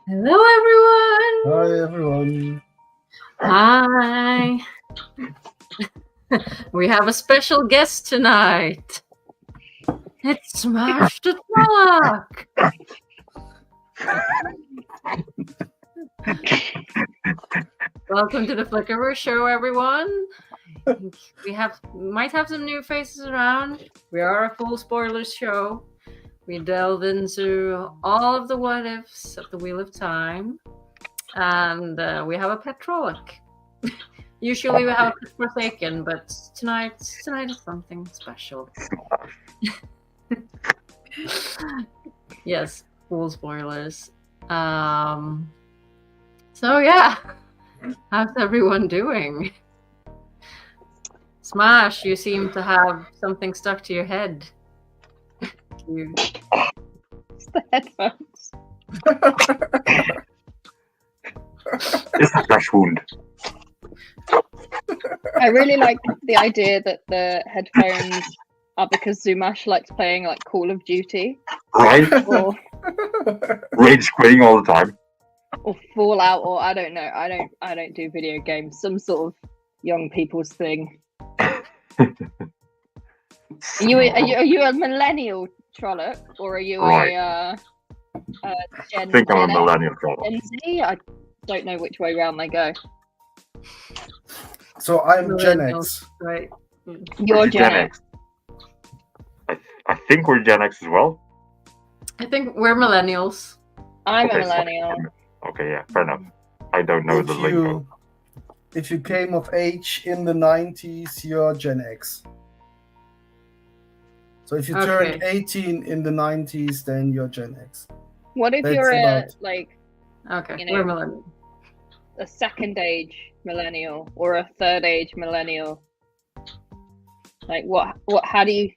Hello, everyone. Hi, everyone. Hi. We have a special guest tonight. It's Smash the Talk. Welcome to the Flickerverse Show, everyone. We might have some new faces around. We are a full spoilers show. We delve into all of the what ifs of the Wheel of Time. And we have a pet Trolloc. Usually we have a pet Forsaken, but tonight is something special. Yes, full spoilers. So yeah, how's everyone doing? Smash, you seem to have something stuck to your head. It's the headphones. It's a flesh wound. I really like the idea that the headphones are because Zumash likes playing like Call of Duty Right? or Rage quitting all the time. Fallout, or I don't know. I don't do video games. Some sort of young people's thing. Are you a millennial Trolloc, or are you Right. a I Gen? think I'm a Gen millennial troll. Gen Z? I don't know which way round they go. So I'm Gen Millennials, X. right? You're Gen X. I think we're Gen X as well. I think we're millennials. I'm Okay, a millennial. Okay, yeah, fair enough. I don't know the lingo. If you came of age in the 90s, you're Gen X. So if you turned 18 in the 90s, then you're Gen X. What if That's you're about- Okay, You know, we're millennials. a second age millennial or a third age millennial? Like how do you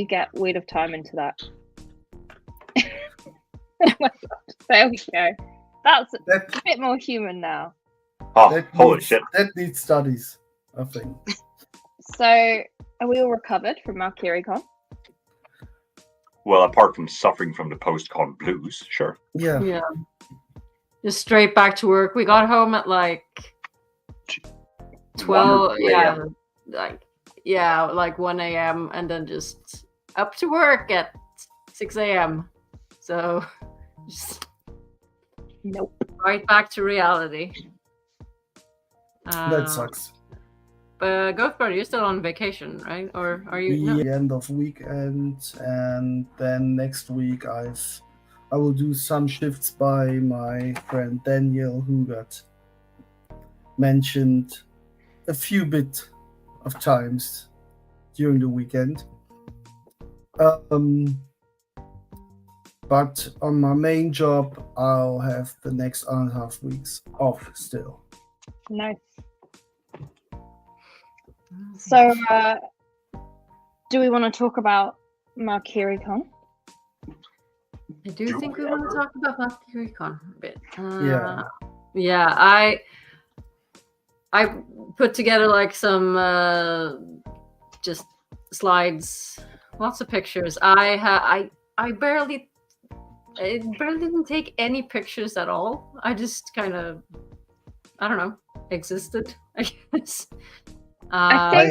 get Wheel of Time into that? Oh my God, there we go. That's a That, bit more human now. Oh, that holy needs, shit. that needs studies, I think. So are we all recovered from MalkieriCon? Well, apart from suffering from the post-con blues, sure. Yeah. Yeah. Just straight back to work. We got home at like 12. 1 a.m. Like 1 a.m. and then just up to work at 6 a.m. So just Nope. right back to reality. That sucks. But Goatbrother, you're still on vacation, right? Or are you? No. The end of weekend, and then next week I will do some shifts by my friend Daniel, who got mentioned a few bit of times during the weekend. But on my main job, I'll have the next 1.5 weeks off still. Nice. So do we want to talk about MalkieriCon? I do think we want to talk about MalkieriCon a bit. Yeah. I put together like some just slides, lots of pictures. I barely didn't take any pictures at all. I just kind of, I don't know, existed, I guess. I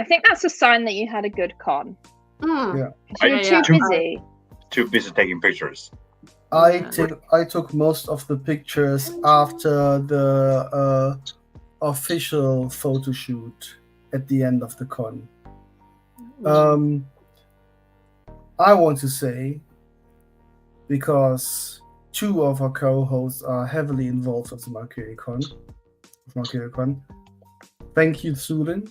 think that's a sign that you had a good con. Yeah. You're too busy. Too busy taking pictures. I took most of the pictures after the official photo shoot at the end of the con. I want to say, because 2 of our co-hosts are heavily involved with MalkieriCon. Thank you, Sulin.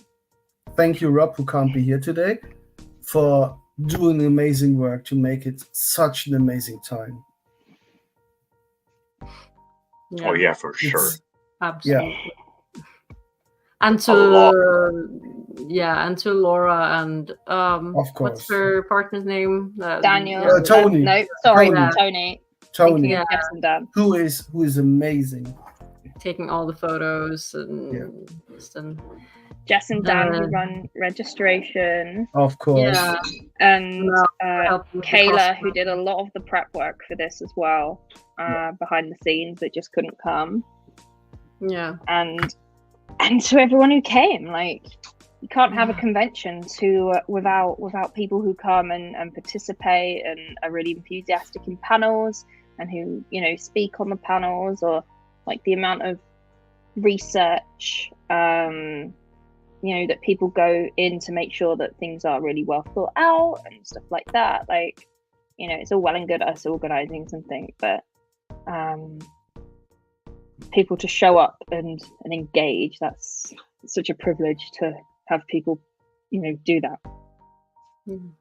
Thank you, Rob, who can't be here today, for doing amazing work to make it such an amazing time. Oh yeah, for sure. Absolutely. Yeah. And to Laura and Of course. what's her partner's name? Daniel. Tony. No, sorry, Tony. Tony. Yeah. Yes, and Dan. Who is amazing. Taking all the photos and Jess and Dan who run registration. Of course. Yeah. And helping with the Kayla, who costume. did a lot of the prep work for this as well, behind the scenes, but just couldn't come. Yeah. And to everyone who came, like, you can't have a convention without people who come and participate and are really enthusiastic in panels and who, you know, speak on the panels, or like the amount of research, you know, that people go in to make sure that things are really well thought out and stuff like that. Like, you know, it's all well and good us organizing something, but people to show up and engage, that's such a privilege to have people, you know, do that. And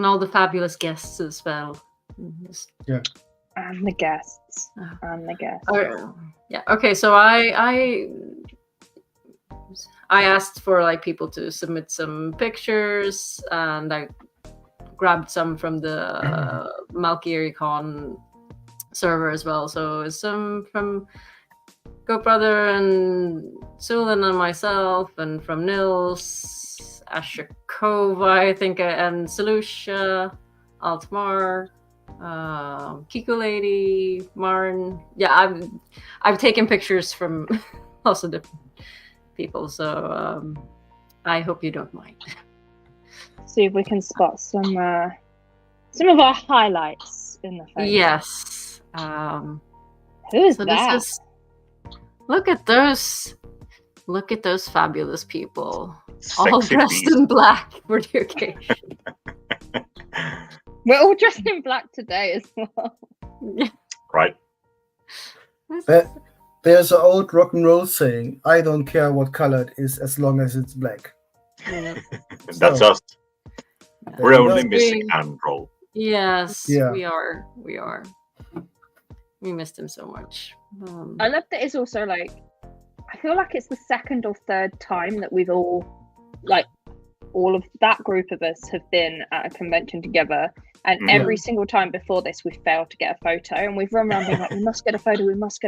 all the fabulous guests as well. Yeah. And the guests. Yeah. Okay. So I asked for like people to submit some pictures, and I grabbed some from the MalkieriCon server as well. So some from Goatbrother and Sulin and myself, and from Nils, Ashakova, I think, and Selusha, Altmar, Kiku Lady, Marn. Yeah, I've taken pictures from lots of different people, so I hope you don't mind. See if we can spot some of our highlights in the photo. Yes. Who is So that? Look at those fabulous people, Sexy all dressed beast. in black for the occasion. We're all dressed in black today as well. Right. There's an old rock and roll saying, "I don't care what color it is as long as it's black." Yeah. That's So, us. We're you only know, missing Androl. Yes, Yeah. we are. We missed him so much. I love that it's also like, I feel like it's the second or third time that we've all, like, all of that group of us have been at a convention together, and every single time before this we failed to get a photo, and we've run around being like, we must get a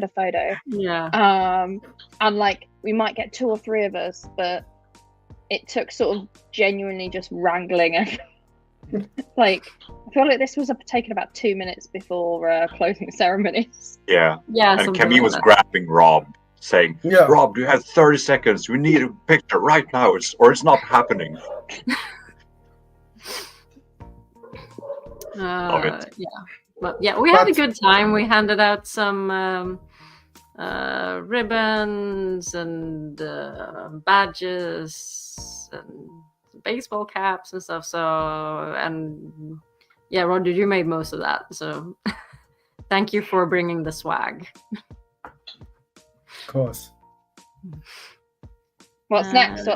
photo. Yeah. And like, we might get 2 or 3 of us, but it took sort of genuinely just wrangling and like, I feel like this was taken about 2 minutes before closing ceremonies. Yeah. Yeah. And Camille was grabbing Rob, saying, Yeah. "Rob, you have 30 seconds. We need a picture right now, or it's not happening." Love it. Yeah. But yeah, we had a good time. We handed out some ribbons and badges and baseball caps and stuff. So, and yeah, Roger, you made most of that. So thank you for bringing the swag. Of course. What's next?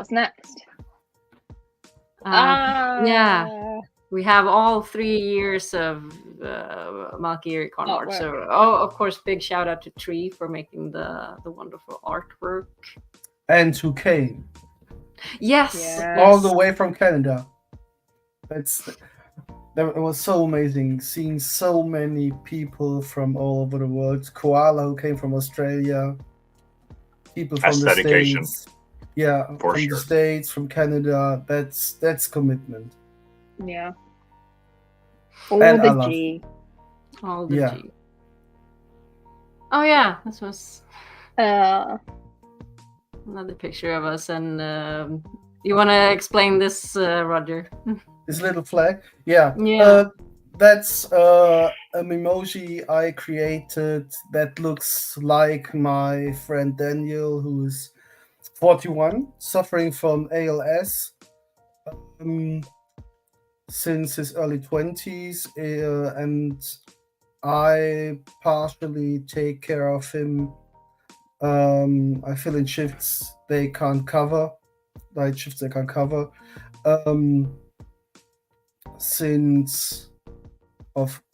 Yeah. We have all 3 years of MalkieriCon art. So, of course, big shout out to Tree for making the wonderful artwork. And who came Yes. all the way from Canada. It was so amazing seeing so many people from all over the world. Koala, who came from Australia, people from the dedication. States. Yeah, For from sure. the States, from Canada. That's commitment. Yeah. All And I the love- G. All the Yeah. G. Oh yeah, this was another picture of us. And you want to explain this, Roger? This little flag. Yeah. Yeah. That's an emoji I created that looks like my friend Daniel, who is 41, suffering from ALS since his early 20s, and I partially take care of him. I fill in shifts they can't cover, night shifts they can't cover,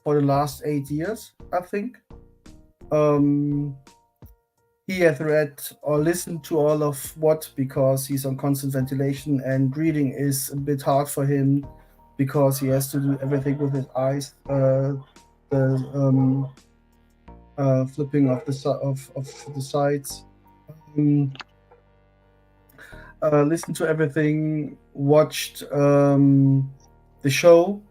for the last 8 years, I think. He has read or listened to all of what, because he's on constant ventilation and reading is a bit hard for him because he has to do everything with his eyes. Flipping of the sides. Listened to everything, watched the show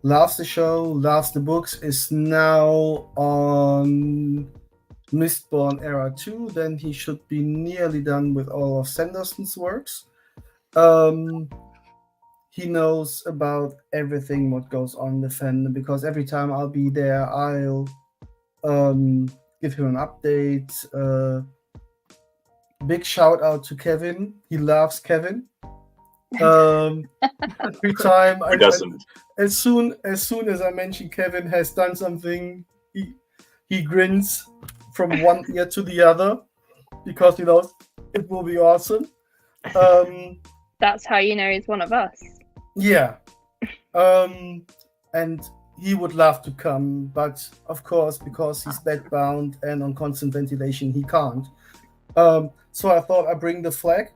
loves the show, loves the books, is now on Mistborn Era 2, then he should be nearly done with all of Sanderson's works. He knows about everything what goes on in the fandom, because every time I'll be there, I'll give him an update. Big shout out to Kevin. He loves Kevin. Every time Who doesn't? as soon as I mention Kevin has done something, he grins from one ear to the other, because he knows it will be awesome. That's how you know he's one of us. Yeah. And he would love to come, but of course, because he's bedbound and on constant ventilation, he can't. So I thought I'd bring the flag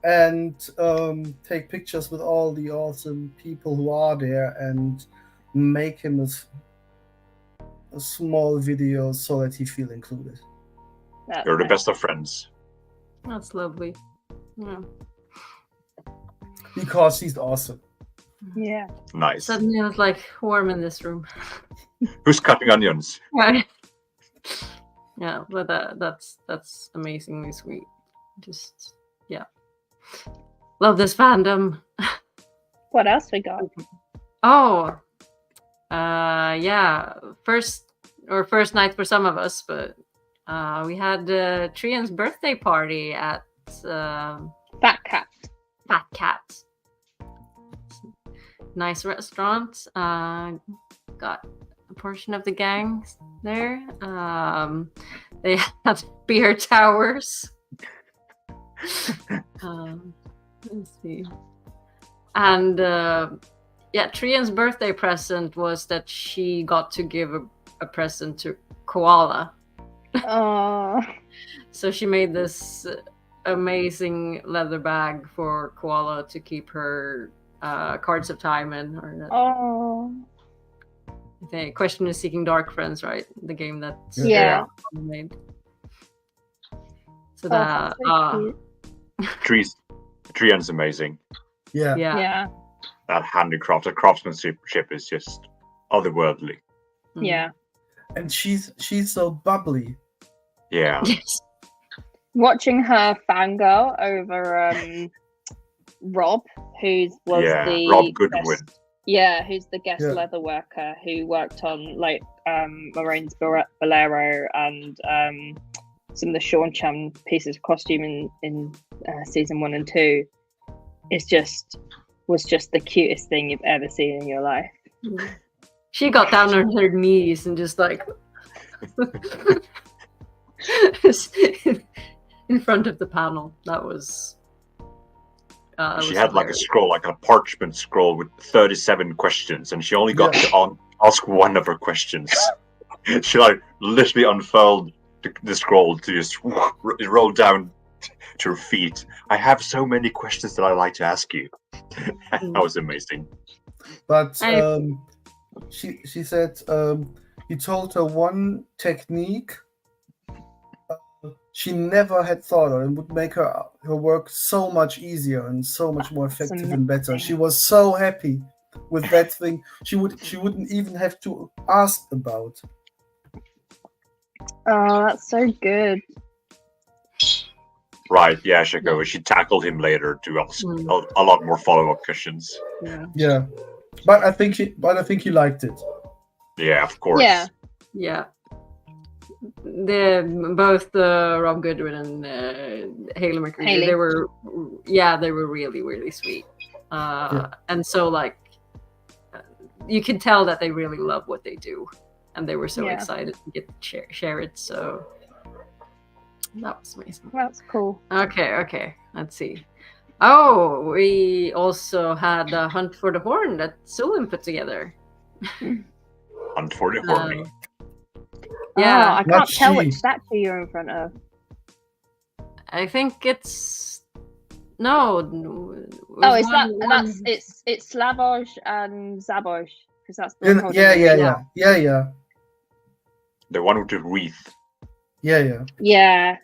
and take pictures with all the awesome people who are there and make him a small video so that he feel included. You're the best of friends. That's lovely. Yeah. Because he's awesome. Yeah. Nice. Suddenly it was like warm in this room. Who's cutting onions? Right. Yeah, but that's amazingly sweet. Just love this fandom. What else we got? Oh, yeah. First night for some of us, but we had Trian's birthday party at Fat Cat. Fat Cat. Nice restaurant. Got a portion of the gang there. They had beer towers. Let's see. And Trian's birthday present was that she got to give a present to Koala. Oh. So she made this amazing leather bag for Koala to keep her Cards of Time in. Oh. The Question is Seeking Dark Friends, right? The game that Yeah. made. So that so Trian's amazing. Yeah. Yeah. That handicraft, the craftsmanship is just otherworldly. Mhm. Yeah. And she's so bubbly. Yeah. Yes. Watching her fangirl over Rob, who's the Rob Goodwin. who's the guest Yeah. leather worker who worked on like Moraine's Bolero and some of the Sean Chan pieces of costume in season 1 and 2. Was just the cutest thing you've ever seen in your life. She got down on her knees and just like in front of the panel. That was. She had like a scroll, like a parchment scroll with 37 questions, and she only got to ask one of her questions. She like literally unfurled the scroll to just roll down to her feet. I have so many questions that I like to ask you. That was amazing. But she said he told her one technique she never had thought of and would make her work so much easier and so much more effective and better. She was so happy with that thing. She wouldn't even have to ask about. Oh, that's so good. Right, yeah, Shako. She tackled him later to ask a lot more follow-up questions. Yeah. But I think he liked it. Yeah, of course. Yeah. Both Rob Goodwin and Haley McCready, they were really, really sweet. And so like you can tell that they really love what they do, and they were so excited to get to share it. So that was amazing. That's cool. Okay. Let's see. Oh, we also had a Hunt for the Horn that Sulin put together. Hunt for the Horn. Yeah, I can't tell which statue you're in front of. I think it's no. It's Slavoj and Zaboj, because that's the one. Yeah. The one with the wreath. Yeah.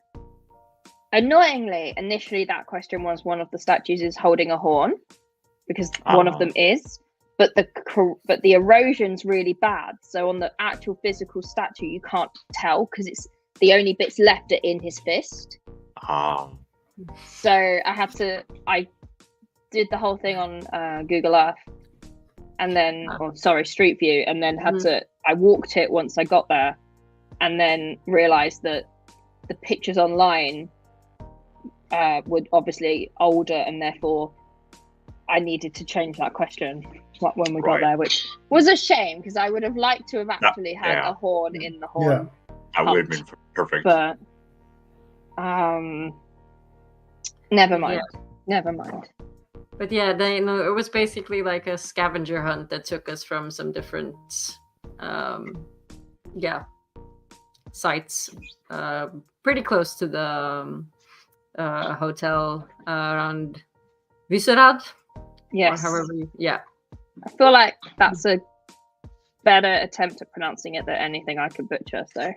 Annoyingly, initially that question was one of the statues is holding a horn, because one of them is, but the erosion's really bad. So on the actual physical statue, you can't tell because it's the only bits left are in his fist. So I did the whole thing on Google Earth, and then Street View, and then I walked it once I got there, and then realized that the pictures online were obviously older, and therefore I needed to change that question when we got there, which was a shame because I would have liked to have actually had a horn in the horn. That would have been perfect. But never mind. Never mind. But yeah, it was basically like a scavenger hunt that took us from some different sites pretty close to the hotel around Vyšehrad. Yes. Or however I feel like that's a better attempt at pronouncing it than anything I could butcher, so.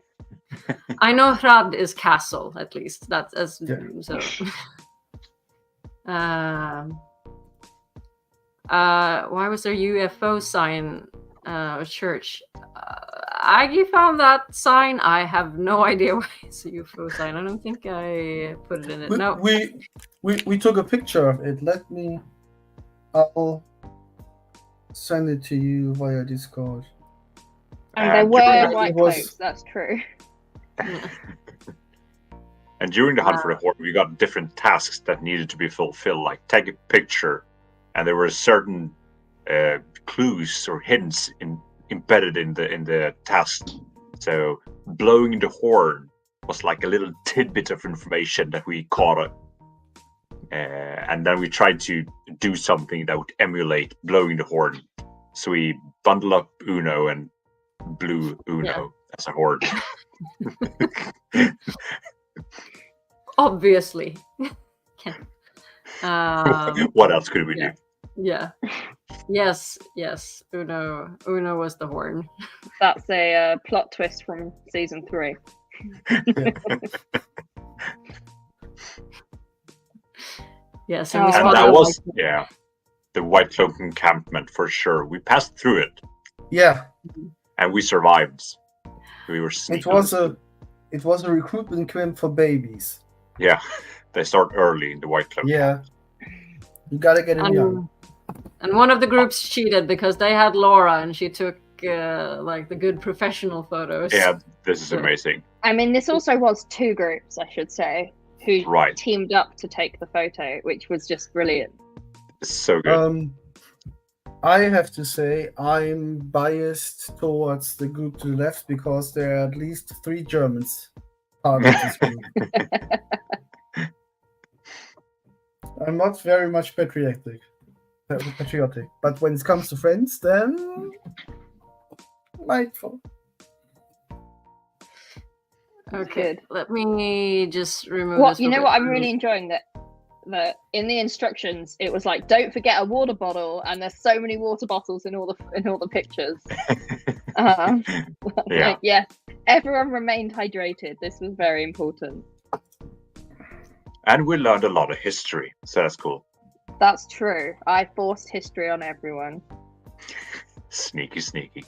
I know Hrad is castle, at least. That's so. Why was there UFO sign church? Aggie found that sign. I have no idea why it's a UFO sign. I don't think I put it in it. No. We took a picture of it. I'll send it to you via Discord. And there were white cloaks, that's true. And during the hunt for the horn, we got different tasks that needed to be fulfilled, like take a picture, and there were certain clues or hints embedded in the task. So blowing the horn was like a little tidbit of information that we caught, and then we tried to do something that would emulate blowing the horn. So we bundled up Uno and blew Uno as a horn. Obviously. What else could we do? Yeah. Yes. Uno was the horn. That's a plot twist from season 3. Yes, and that was the White Cloak encampment for sure. We passed through it. Yeah. And we survived. We were sneaky. It was a recruitment camp for babies. Yeah, they start early in the White Cloak. Yeah, you gotta get in young. And one of the groups cheated because they had Laura, and she took the good professional photos. Yeah, this is amazing. I mean, this also was 2 groups, I should say, who teamed up to take the photo, which was just brilliant. It's so good. I have to say I'm biased towards the group to the left because there are at least 3 Germans part of this group. I'm not very much patriotic, but when it comes to friends, then mindful. Okay, let me just remove what this. You know what I'm really enjoying that in the instructions it was like, don't forget a water bottle, and there's so many water bottles in all the pictures. Everyone remained hydrated. This was very important. And we learned a lot of history, so that's cool. That's true. I forced history on everyone. Sneaky.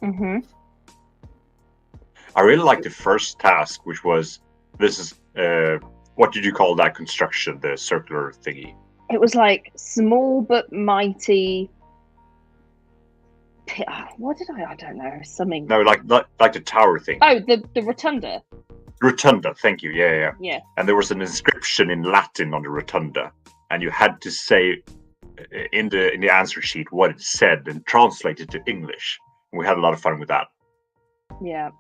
Mm-hmm. I really like the first task, which was what did you call that construction? The circular thingy. It was like small but mighty. What did I don't know. Something. No, like the tower thing. Oh, the rotunda. Rotunda, thank you. Yeah. Yeah. And there was an inscription in Latin on the rotunda, and you had to say in the answer sheet what it said and translate it to English. And we had a lot of fun with that. Yeah.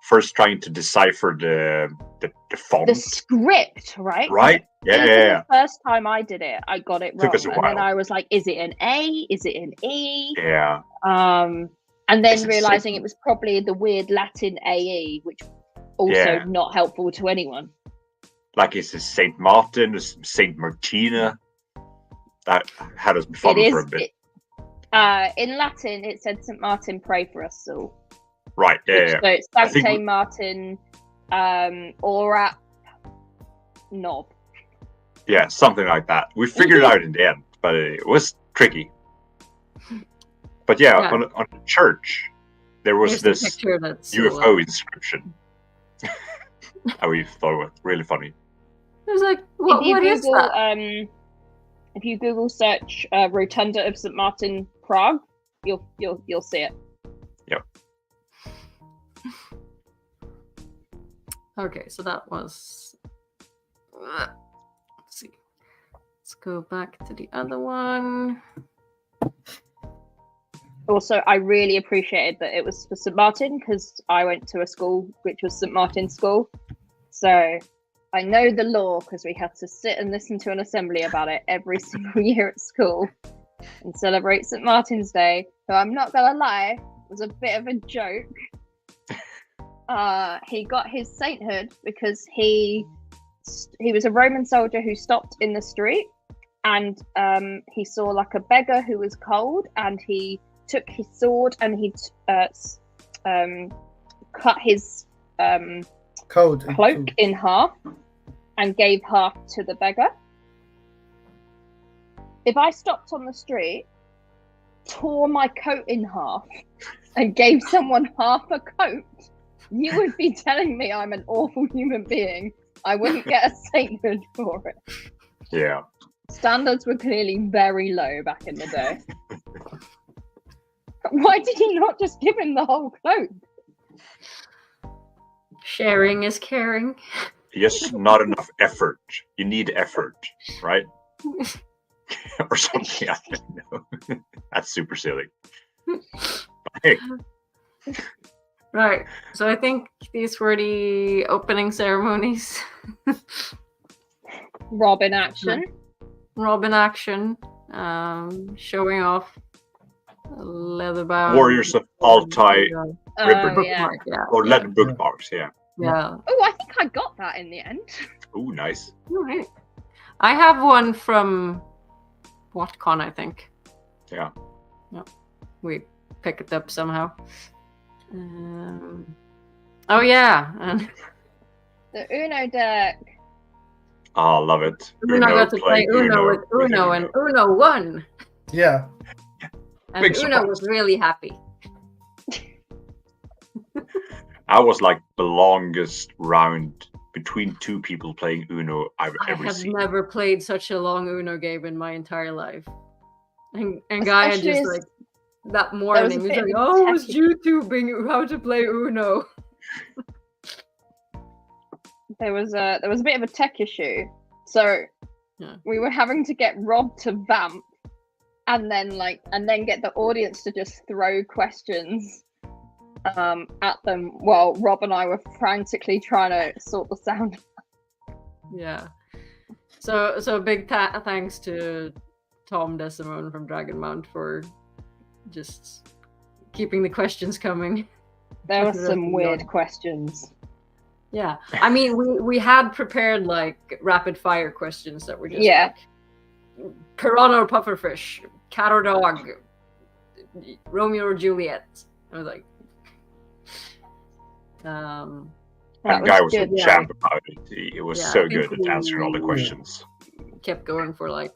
First, trying to decipher the font, the script, right? Right. Yeah. The first time I did it, I got it wrong, Took us a while. And then I was like, "Is it an A? Is it an E?" Yeah. And then realizing it was probably the weird Latin AE, which also not helpful to anyone. Like, is it Saint Martin? Is Saint Martina? That had us fun for a bit. In Latin, it said Saint Martin, pray for us all. Right. Yeah. So it's Sancte Martin, Orat, Knob. Yeah, something like that. We figured it out in the end, but it was tricky. But yeah, on the church, there was Here's this the picture that's UFO inscription. We thought it was really funny. It was like, what is that? If you Google search Rotunda of St. Martin, Prague, you'll see it. Yep. Okay, so that was. Let's see. Let's go back to the other one. Also, I really appreciated that it was for St. Martin because I went to a school which was St. Martin's School. So I know the law because we had to sit and listen to an assembly about it every single year at school and celebrate St. Martin's Day. So I'm not going to lie, it was a bit of a joke. He got his sainthood because he was a Roman soldier who stopped in the street and he saw like a beggar who was cold and he took his sword and he cut his cloak in half and gave half to the beggar. If I stopped on the street, tore my coat in half and gave someone half a coat, you would be telling me I'm an awful human being. I wouldn't get a sainthood for it. Yeah. Standards were clearly very low back in the day. Why did he not just give him the whole cloak? Sharing is caring. Yes, not enough effort. You need effort, right? Or something. I don't know. That's super silly. Hey. Right. So I think these were the opening ceremonies. Rob in action. Rob in action. Showing off leather-bound Warriors of Altai ribbon yeah. or leather bookmarks. Yeah. Yeah. Oh, I think I got that in the end. Oh, nice. All right. I have one from WhatCon, I think. Yeah. We pick it up somehow. Oh yeah. The Uno deck. Oh, I love it. Uno got to play Uno with Uno and Uno won. Yeah. And Big Uno surprise. was really happy. I was like the longest round between two people playing Uno I've I ever have seen. never played such a long Uno game in my entire life. And Guy had just like that morning was like, "Oh, I was YouTubing how to play Uno." There was a bit of a tech issue, so we were having to get Rob to vamp, and then get the audience to just throw questions at them while Rob and I were frantically trying to sort the sound. Yeah. So big thanks to Tom DeSimone from Dragon Mount for just keeping the questions coming. There were some weird questions. Yeah, I mean, we had prepared like rapid fire questions that were just like piranha or pufferfish, cat or dog, Romeo or Juliet. I was like, and Guy was a champ about it. It was so good at answering all the questions. Kept going for like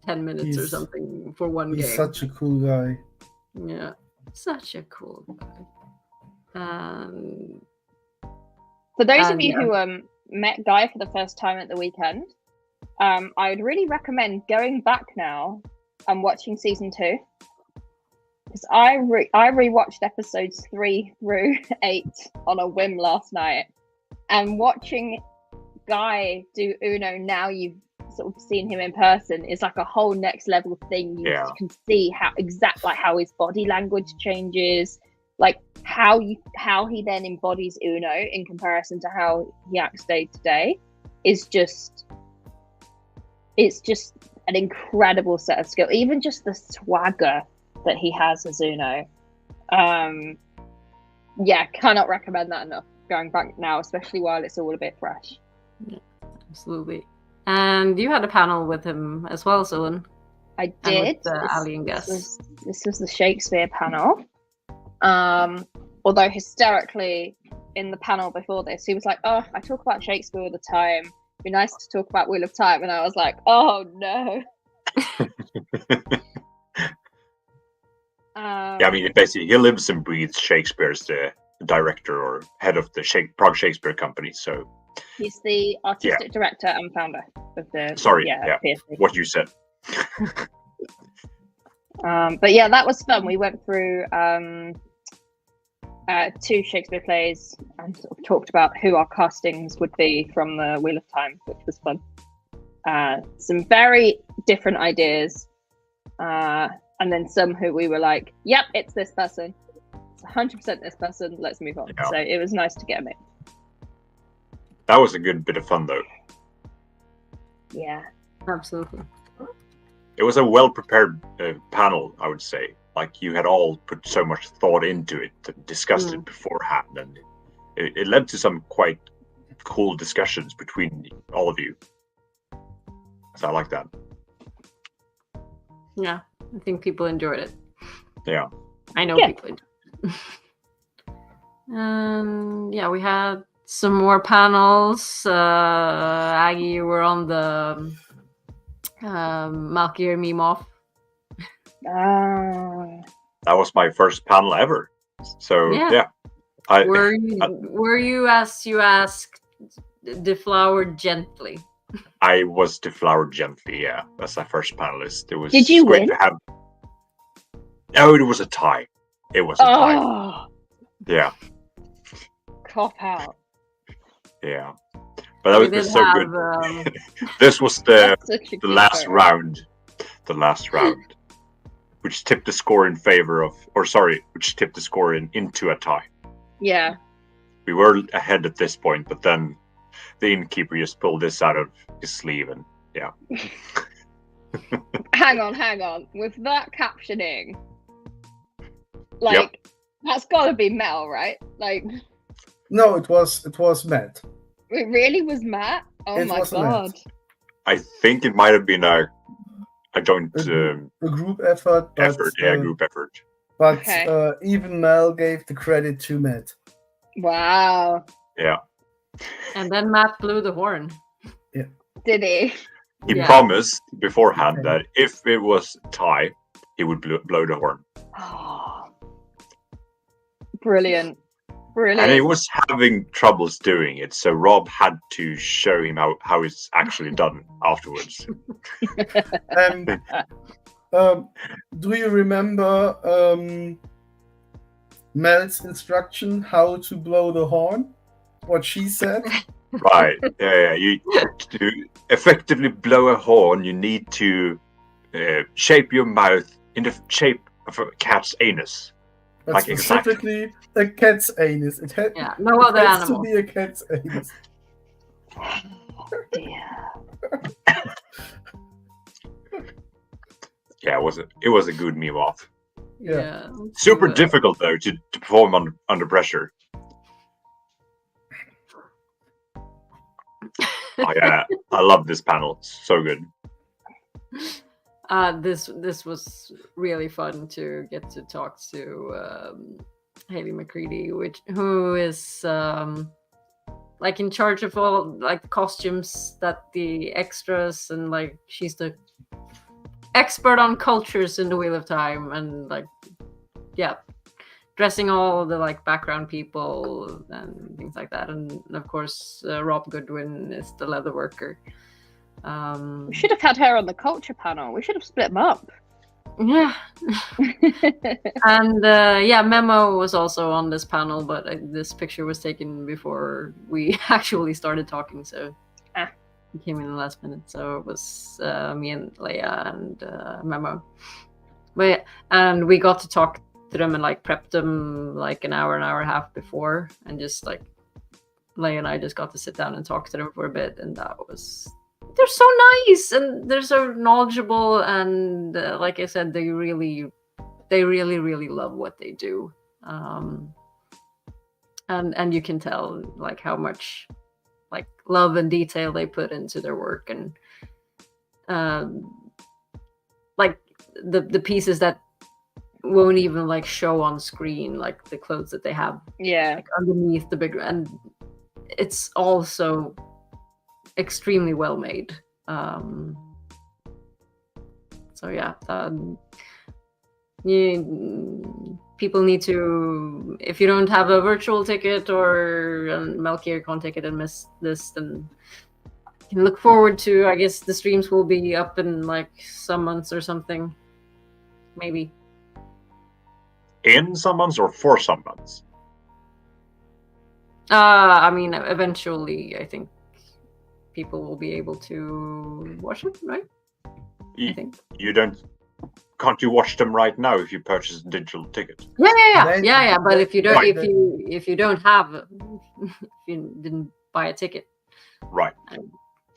10 minutes or something for one game. He's such a cool guy. Yeah, such a cool guy. For those of you who met Guy for the first time at the weekend, I would really recommend going back now and watching season 2. Because I rewatched episodes 3 through 8 on a whim last night, and watching Guy do Uno now you've sort of seen him in person is like a whole next level thing. You can see how his body language changes, like how he then embodies Uno in comparison to how he acts day to day is just an incredible set of skill. Even just the swagger that he has as Uno. Cannot recommend that enough. Going back now, especially while it's all a bit fresh. Yeah, absolutely. And you had a panel with him as well, Sulin. I did. Ali and Gus. This was the Shakespeare panel. Although hysterically in the panel before this, he was like, "Oh, I talk about Shakespeare all the time. It'd be nice to talk about Wheel of Time." And I was like, "Oh no." Yeah, I mean, basically, he lives and breathes Shakespeare as the director or head of the Prague Shakespeare Company. So he's the artistic director and founder of the. Sorry, TFV. what you said. But yeah, that was fun. We went through 2 Shakespeare plays and sort of talked about who our castings would be from the Wheel of Time, which was fun. Some very different ideas, and then some who we were like, "Yep, it's this person. It's 100% this person. Let's move on." Yeah. So it was nice to get them in. That was a good bit of fun, though. Yeah, Absolutely. It was a well-prepared panel, I would say. Like, you had all put so much thought into it and discussed it beforehand, and it led to some quite cool discussions between all of you. So I like that. Yeah, I think people enjoyed it. Yeah. I know people enjoyed it. Yeah, we had some more panels. Aggie, you were on the Malkier meme off. That was my first panel ever. So yeah. Were you, as you asked, deflowered gently? I was deflowered gently, yeah. That's my first panelist. It was Did you great win? to have. No, it was a tie. It was a tie. Yeah. Cop out. Yeah. But that was so good. This was the last round. The last round. Which tipped the score in favor of, which tipped the score into a tie. Yeah. We were ahead at this point, but then the innkeeper just pulled this out of his sleeve, and yeah. Hang on. With that captioning, like, that's got to be Mel, right? Like, no, it was Matt. It really was Matt. Oh It my was god! Matt. I think it might have been a joint a group effort. Group effort. But even Mel gave the credit to Matt. Wow. Yeah. And then Matt blew the horn. Yeah. Did he? He promised beforehand that if it was tie, he would blow the horn. Oh, brilliant. And he was having troubles doing it, so Rob had to show him how it's actually done afterwards. Do you remember Mel's instruction how to blow the horn? What she said? Right. Yeah. To effectively blow a horn, you need to shape your mouth in the shape of a cat's anus. But like specifically a cat's anus. No other has animal. to be a cat's anus. Oh dear. Yeah, it was a good meme off. Yeah. Super difficult though to perform under pressure. I love this panel. It's so good. This was really fun to get to talk to Hayley McCready, who is like in charge of all like costumes that the extras, and like she's the expert on cultures in the Wheel of Time, and like dressing all the like background people and things like that. And of course Rob Goodwin is the leather worker. We should have had her on the culture panel. We should have split them up. Yeah. And Memo was also on this panel, but this picture was taken before we actually started talking, so he came in the last minute. So it was me and Leia and Memo. And we got to talk to them and like prep them like an hour and a half before, and just like Leia and I just got to sit down and talk to them for a bit, and they're so nice and they're so knowledgeable, and like I said, they really love what they do, and you can tell like how much like love and detail they put into their work, and like the pieces that won't even like show on screen, like the clothes that they have like underneath the big, and it's also extremely well made. So people need to, if you don't have a virtual ticket or a MalkieriCon ticket and miss this, then you can look forward to, I guess the streams will be up in like some months or something. Maybe. In some months or for some months? I mean, eventually, I think people will be able to watch it, right? I think. Can't you watch them right now if you purchase a digital ticket? Yeah. But if you don't, if you don't have, if you didn't buy a ticket, right?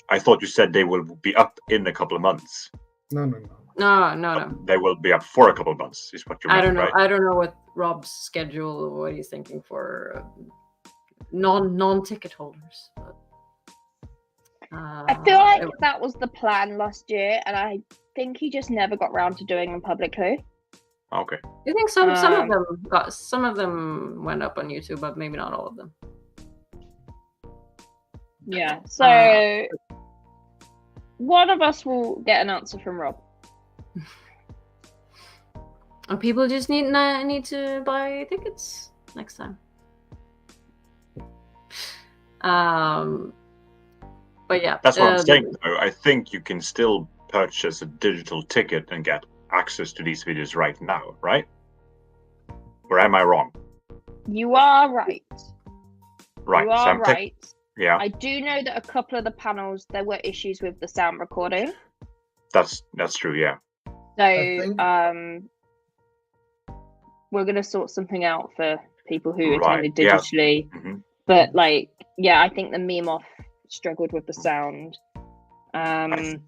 I thought you said they will be up in a couple of months. No. They will be up for a couple of months. Is what you meant, I don't know. right? I don't know what Rob's schedule or what he's thinking for non-ticket holders. But, I feel like that was the plan last year, and I think he just never got round to doing them publicly. Okay. I think some of them went up on YouTube, but maybe not all of them. Yeah. So one of us will get an answer from Rob. Or people just need to buy tickets next time. But yeah, that's what I'm saying. Though I think you can still purchase a digital ticket and get access to these videos right now, right? Or am I wrong? You are right. Right. You are right. Yeah. I do know that a couple of the panels there were issues with the sound recording. That's true. Yeah. So we're gonna sort something out for people who attended digitally. Yeah. Mm-hmm. But I think the meme off struggled with the sound. I think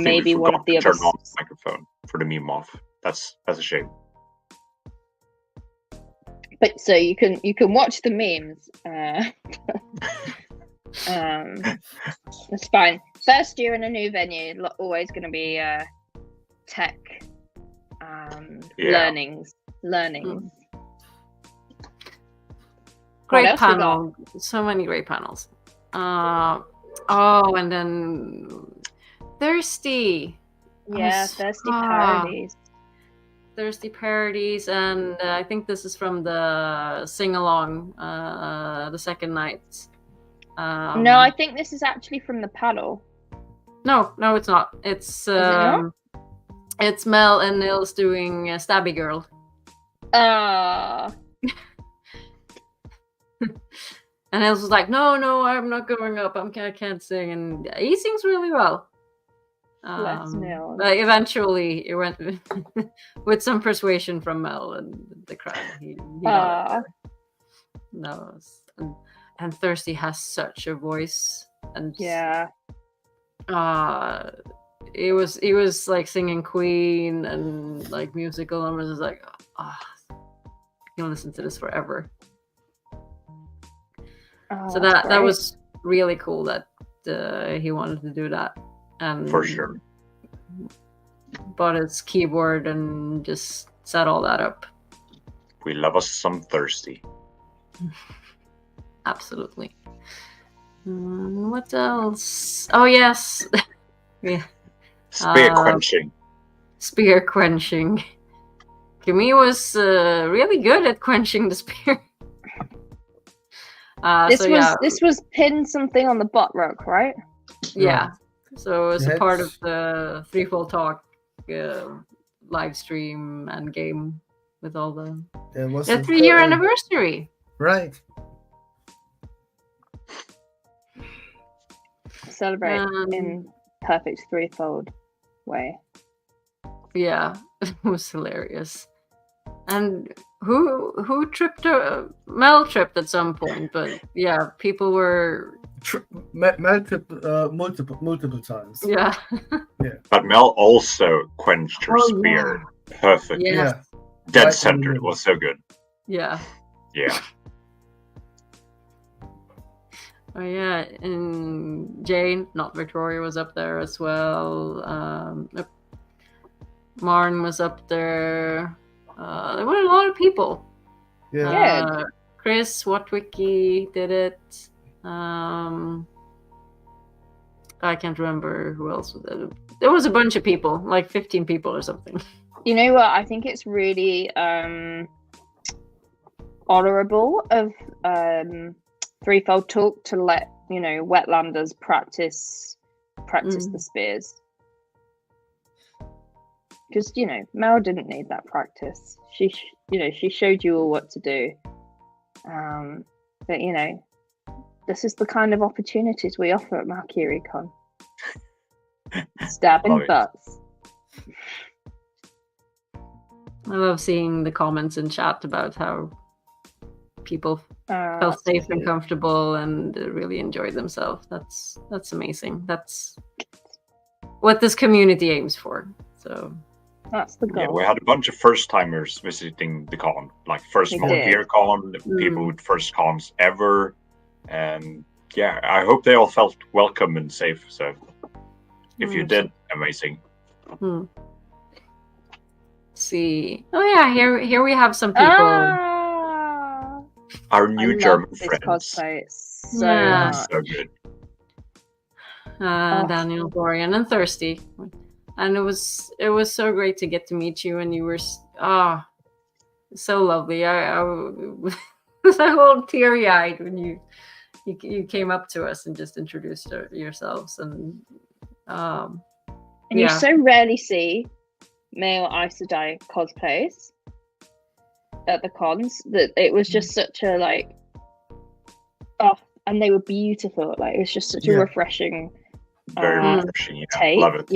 maybe we one of the turn others on the microphone for the meme off. That's a shame. But so you can watch the memes. That's fine. First year in a new venue, always going to be tech learnings. Great panel. So many great panels. And then Thirsty. Yeah, Thirsty Parodies. Thirsty Parodies, and I think this is from the sing-along, the second night. No, I think this is actually from the panel. No, it's not. It's it's Mel and Nils doing Stabby Girl. And Nils was like, no, I'm not going up. I can't sing, and he sings really well. But eventually, it went with some persuasion from Mel and the crowd. He got it. No, and Thirsty has such a voice, and it was like singing Queen and like musical numbers. It's like, you can listen to this forever. So that was really cool that he wanted to do that. And for sure, bought his keyboard and just set all that up. We love us some Thirsty. Absolutely. What else? Oh yes, yeah. Spear quenching. Camille was really good at quenching the spear. This was pin something on the butt rug, right? Yeah. So as a part of the Threefold Talk live stream and game with all the 3-year anniversary. Right. Celebrate in perfect threefold way. Yeah, it was hilarious. And who tripped? Mel tripped at some point, but yeah, people were. Mel tripped multiple times. Yeah. But Mel also quenched her spear perfectly. Yeah. Dead center. It was so good. Yeah. Yeah. Oh yeah, and Jane, not Victoria, was up there as well. Marn was up there. There were a lot of people. Yeah. Chris Watwicki did it. I can't remember who else was there. There was a bunch of people, like 15 people or something. You know what? I think it's really honourable of Threefold Talk to let wetlanders practice the spears, because Mel didn't need that practice. She showed you all what to do. But this is the kind of opportunities we offer at MalkieriCon. Stabbing butts. I love seeing the comments in chat about how people felt safe and comfortable and really enjoyed themselves. That's amazing. That's what this community aims for. So that's the goal. Yeah, we had a bunch of first timers visiting the con, like first MalkieriCon, people with first cons ever, and yeah, I hope they all felt welcome and safe. So if you did, amazing. See, oh yeah, here we have some people. Our new German friends. Cosplay. So good. Daniel, Dorian, and Thirsty, and it was so great to get to meet you, and you were so lovely. I was a little teary-eyed when you came up to us and just introduced yourselves, and you so rarely see male Aes Sedai cosplays at the cons that it was just such a and they were beautiful. Like, it was just such a refreshing, very refreshing. Yeah, take. Love it.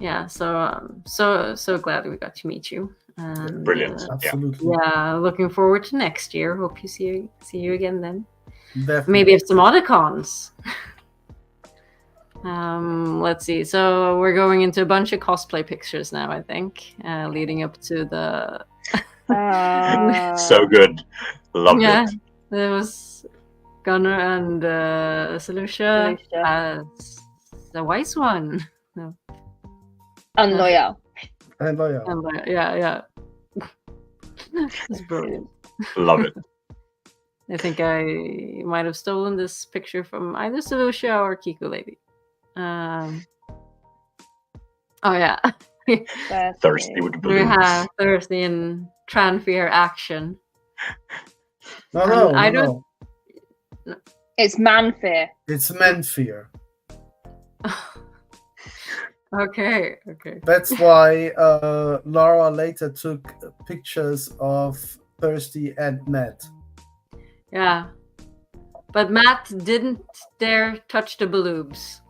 Yeah. So glad we got to meet you. And, brilliant. Absolutely. Yeah, looking forward to next year. Hope you see you again then. Definitely. Maybe at some other cons. Let's see. So we're going into a bunch of cosplay pictures now, I think, leading up to the. So good. Loved it. There was Gunnar and Selusha as the wise one. No. Unloyal. Yeah. It's brilliant. Love it. I think I might have stolen this picture from either Selusha or Kiku Lady. Oh yeah. Thirsty with the balloons. We have Thirsty in Tranfear action. No. It's Manfear. It's Menfear. Okay. That's why Laura later took pictures of Thirsty and Matt. Yeah. But Matt didn't dare touch the baloobs.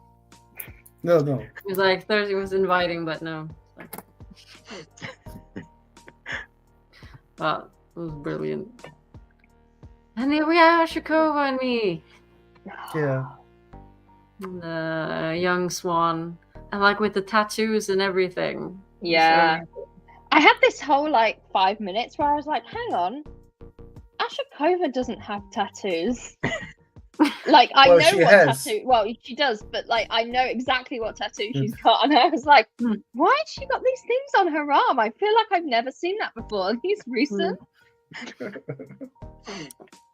No. He was like, Thirsty was inviting, but no. Wow, it was brilliant. And here we are, Shakova and me. Yeah. The young swan. And like with the tattoos and everything. Yeah. I had this whole 5 minutes where I was like, hang on. Ashikova doesn't have tattoos. I know what tattoo. Well, she does, but I know exactly what tattoo she's got, and I was like, why has she got these things on her arm? I feel like I've never seen that before. Are these recent?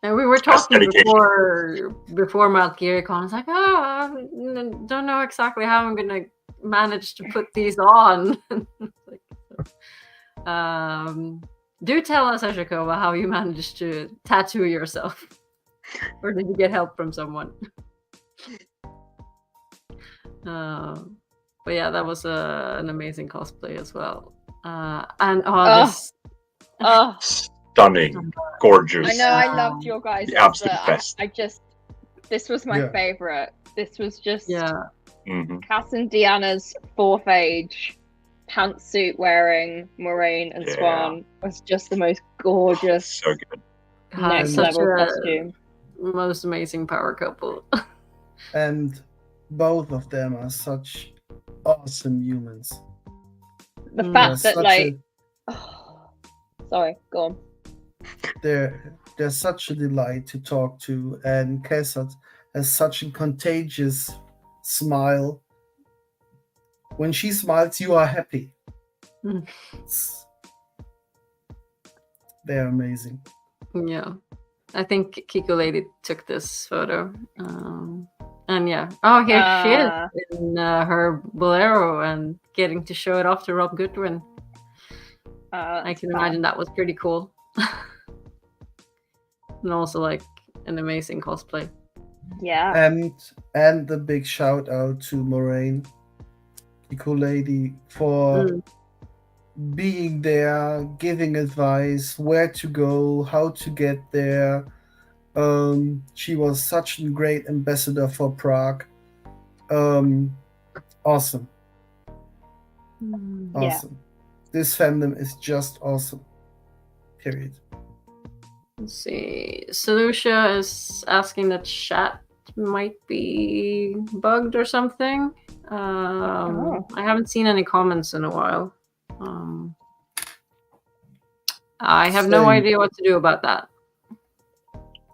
And we were talking before MalkieriCon. I was like, I don't know exactly how I'm gonna manage to put these on. Do tell us, Ashikova, how you managed to tattoo yourself. Or did you get help from someone? But yeah, that was an amazing cosplay as well. Stunning, gorgeous. I know, I loved your guys. The absolute best. This was my favorite. This was just Cass and Deanna's 4th age pantsuit wearing Moraine and Swan was just the most gorgeous, so good, next level costume. Most amazing power couple. And both of them are such awesome humans. The fact that sorry, go on. They're such a delight to talk to, and Cassat has such a contagious smile. When she smiles, you are happy. They're amazing. Yeah. I think Kiko Lady took this photo. And yeah, oh, here she Ah. is in her bolero and getting to show it off to Rob Goodwin. I can imagine that was pretty cool. And also like an amazing cosplay. Yeah. And the big shout out to Moraine, the cool lady, for being there, giving advice, where to go, how to get there. She was such a great ambassador for Prague. Awesome. Awesome. This fandom is just awesome. Period. Let's see. Solucia is asking that chat might be bugged or something. I haven't seen any comments in a while. I have no idea what to do about that.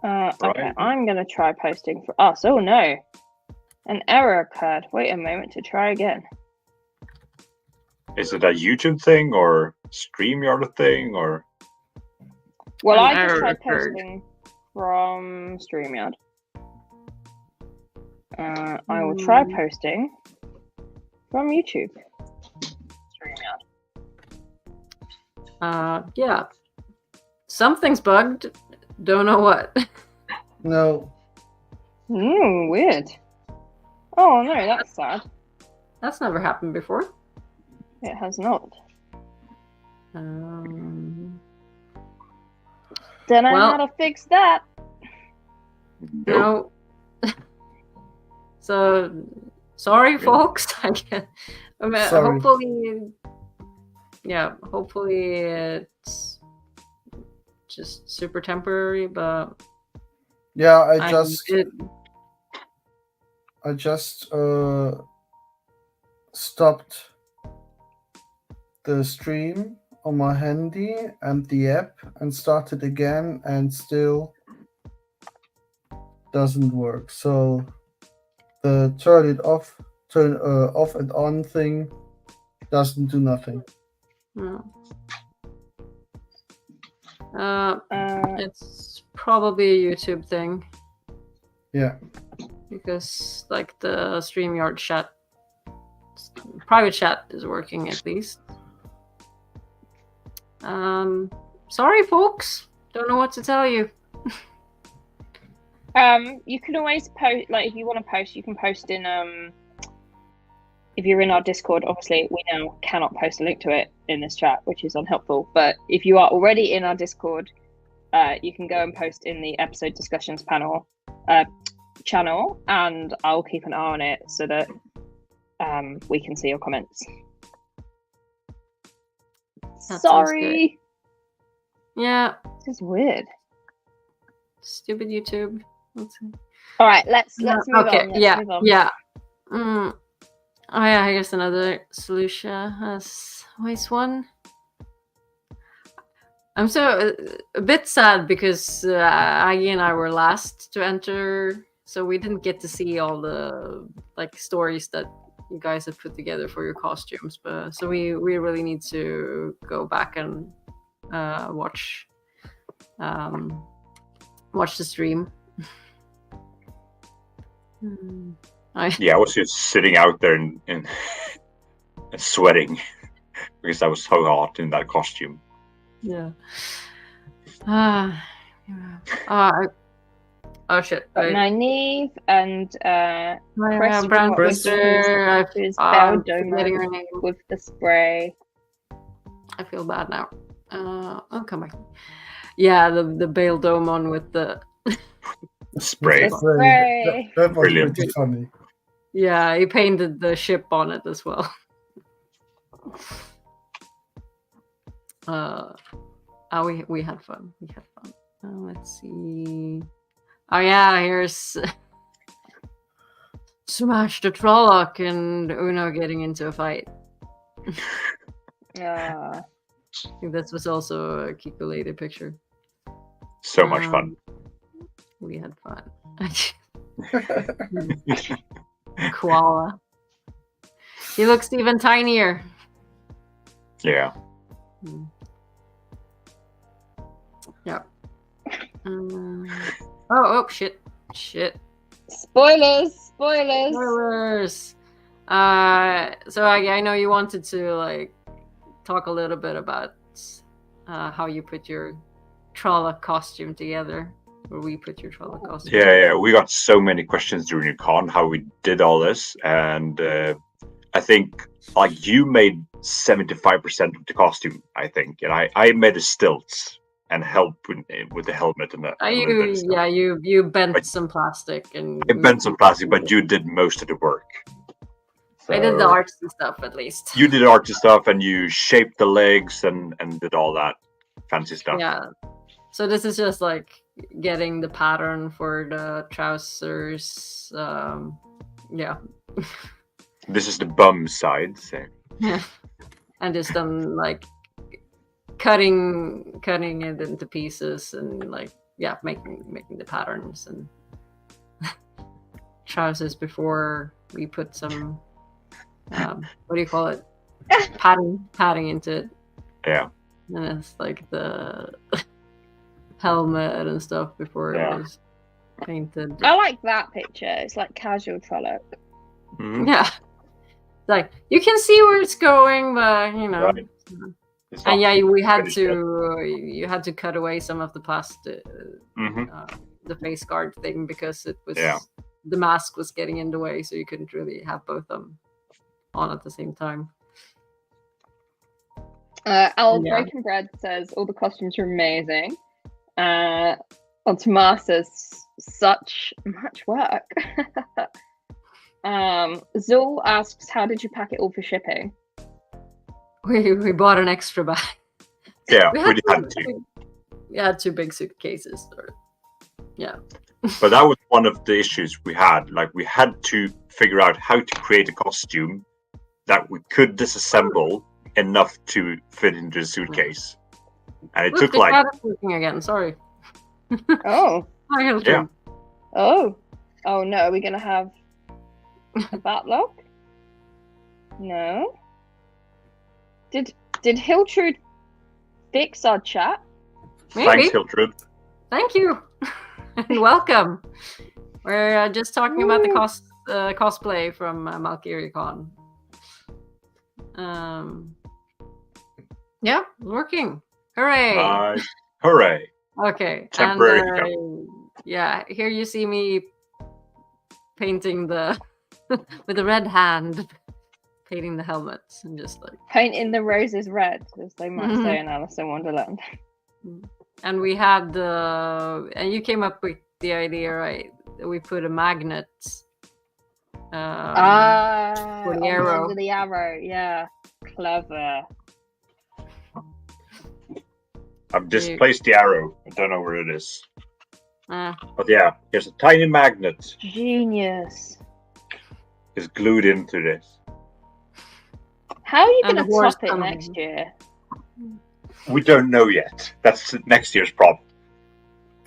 Okay, I'm gonna try posting for us. Oh no, an error occurred. Wait a moment to try again. Is it a YouTube thing or StreamYard thing or? Well, An I just error tried occurred. posting from StreamYard. I will try posting from YouTube. StreamYard. Yeah. Something's bugged. Don't know what. No. Weird. Oh no, that's sad. That's never happened before. It has not. Um, Don't know Well- how to fix that. no. So, sorry, folks. I mean, Sorry. hopefully it's just super temporary, but Yeah, I just stopped the stream on my handy and the app and started again, and still doesn't work. So the turn off and on thing doesn't do nothing. no. It's probably a YouTube thing. Yeah. Because like the StreamYard chat, private chat is working at least. Sorry, folks. Don't know what to tell you. You can always post, like, if you want to post, you can post in if you're in our Discord. Obviously we now cannot post a link to it in this chat, which is unhelpful, but if you are already in our Discord, you can go and post in the episode discussions panel channel, and I'll keep an eye on it so that we can see your comments. sounds Sorry, Yeah, this is weird. stupid YouTube. Let's see. All right, let's move on. Let's move on. Yeah. Oh yeah, here's another solution. Waste one. I'm so a bit sad because Aggie and I were last to enter, so we didn't get to see all the like stories that you guys have put together for your costumes. But so we really need to go back and watch the stream. Yeah, I was just sitting out there and sweating because I was so hot in that costume. Yeah. Oh shit. Nynaeve and Crest Brown Twister, who's Belle forgetting her name. with the spray. I feel bad now. I'll come back. Yeah, the Bale Domon with the Spray. Spray. That was Brilliant. pretty funny. yeah, he painted the ship on it as well. We had fun. Let's see. Oh yeah, here's Smash the Trolloc and Uno getting into a fight. I think this was also a Kiko Lady picture. So much fun. We had fun. Koala. He looks even tinier. Yeah. Yeah. Oh, shit. Spoilers. Spoilers. Spoilers. So I know you wanted to like talk a little bit about how you put your Trolla costume together, or we put your Trolla costume. Yeah. We got so many questions during your con how we did all this, and I think like you made 75% of the costume, I think, and I made the stilts and helped with the helmet and that. You bent some plastic and I bent some plastic, but you did most of the work. So I did the artsy stuff at least. You did artsy stuff, and you shaped the legs and did all that fancy stuff. Yeah. So this is just like getting the pattern for the trousers. Yeah. This is the bum side. So. Yeah. And just like cutting it into pieces and like making the patterns and trousers before we put some what do you call it, padding into it. Yeah. And it's like the helmet and stuff before it was painted. I like that picture. It's like casual Trolloc. Mm-hmm. Yeah. Like you can see where it's going, but you know. Right. And we had to you had to cut away some of the plastic, the face guard thing, because it was the mask was getting in the way, so you couldn't really have both of them on at the same time. Broken Bread says all the costumes are amazing. Tomas says such much work. Zul asks, how did you pack it all for shipping? We bought an extra bag. Yeah, we had two big suitcases. But that was one of the issues we had. Like, we had to figure out how to create a costume that we could disassemble enough to fit into a suitcase. And it took like... working again, sorry. Oh. Yeah. Oh no, are we going to have a backlog? No. Did Hiltrud fix our chat? Maybe. Thanks, Hiltrud. Thank you. And welcome. We're just talking about the cosplay from MalkieriCon. Yeah, working. Hooray! Nice. Hooray! Okay. Temporary. And, here you see me painting with the red hand. Painting the helmets and just like painting the roses red, as they might say in Alice in Wonderland. And we had and you came up with the idea, right? That we put a magnet for the arrow. Under the arrow, yeah, clever. I've just placed the arrow. I don't know where it is. But yeah, there's a tiny magnet. Genius. Is glued into this. How are you going to top it next year? We don't know yet. That's next year's problem.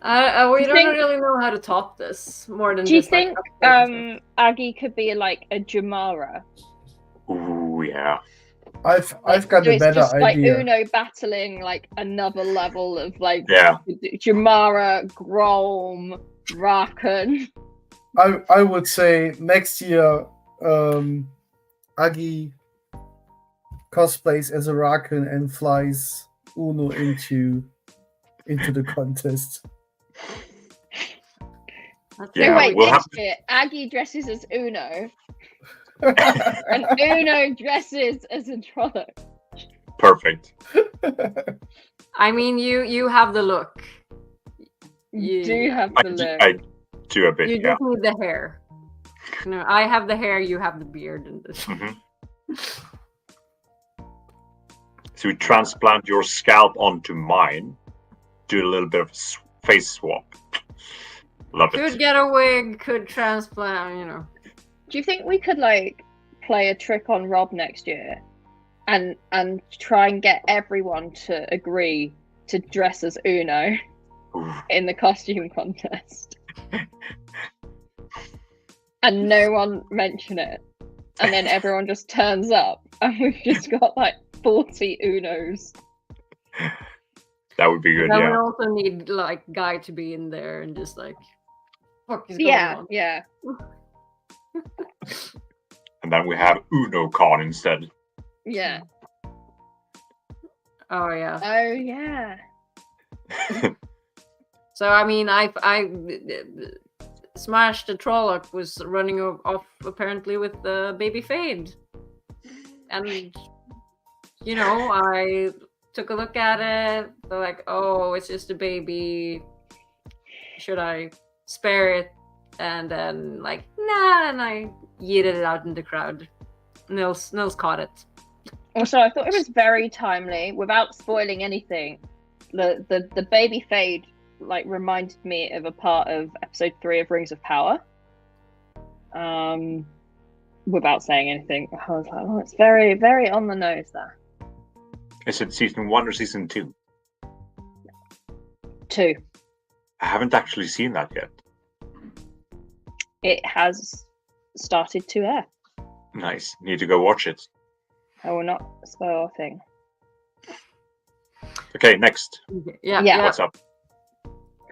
We don't really know how to top this more than. Do you think Aggie could be like a Jamara? Ooh, yeah. I've got a better idea. Like Uno battling like another level of like Jamara, Grom, Rakan. I would say next year, Aggie cosplays as a Rakan and flies Uno into the contest. Yeah, wait, next year Aggie dresses as Uno and Uno dresses as a Trolloc. Perfect. I mean, you have the look. You do have the look. I do a bit. You just need the hair. No, I have the hair. You have the beard, and this. So we transplant your scalp onto mine. Do a little bit of a face swap. Love it. Could get a wig. Could transplant. You know. Do you think we could like play a trick on Rob next year, and try and get everyone to agree to dress as Uno in the costume contest, and no one mention it, and then everyone just turns up, and we've just got like 40 Unos. That would be good. Then we also need like Guy to be in there and just like, fuck is going on? Yeah. And then we have UnoCon instead. Yeah. Oh yeah. Oh yeah. So I mean, I Smash the Trolloc was running off apparently with Baby Fade, and you know, I took a look at it. They're like, oh, it's just a baby. Should I spare it? And then like, nah, and I yeeted it out in the crowd. Nils caught it. Also, I thought it was very timely, without spoiling anything. The Baby Fade like reminded me of a part of episode 3 of Rings of Power. Without saying anything, I was like, oh, it's very, very on the nose there. Is it season 1 or season 2? 2. I haven't actually seen that yet. It has started to air. Nice. Need to go watch it. I will not spoil a thing. Okay, next. Yeah. What's up?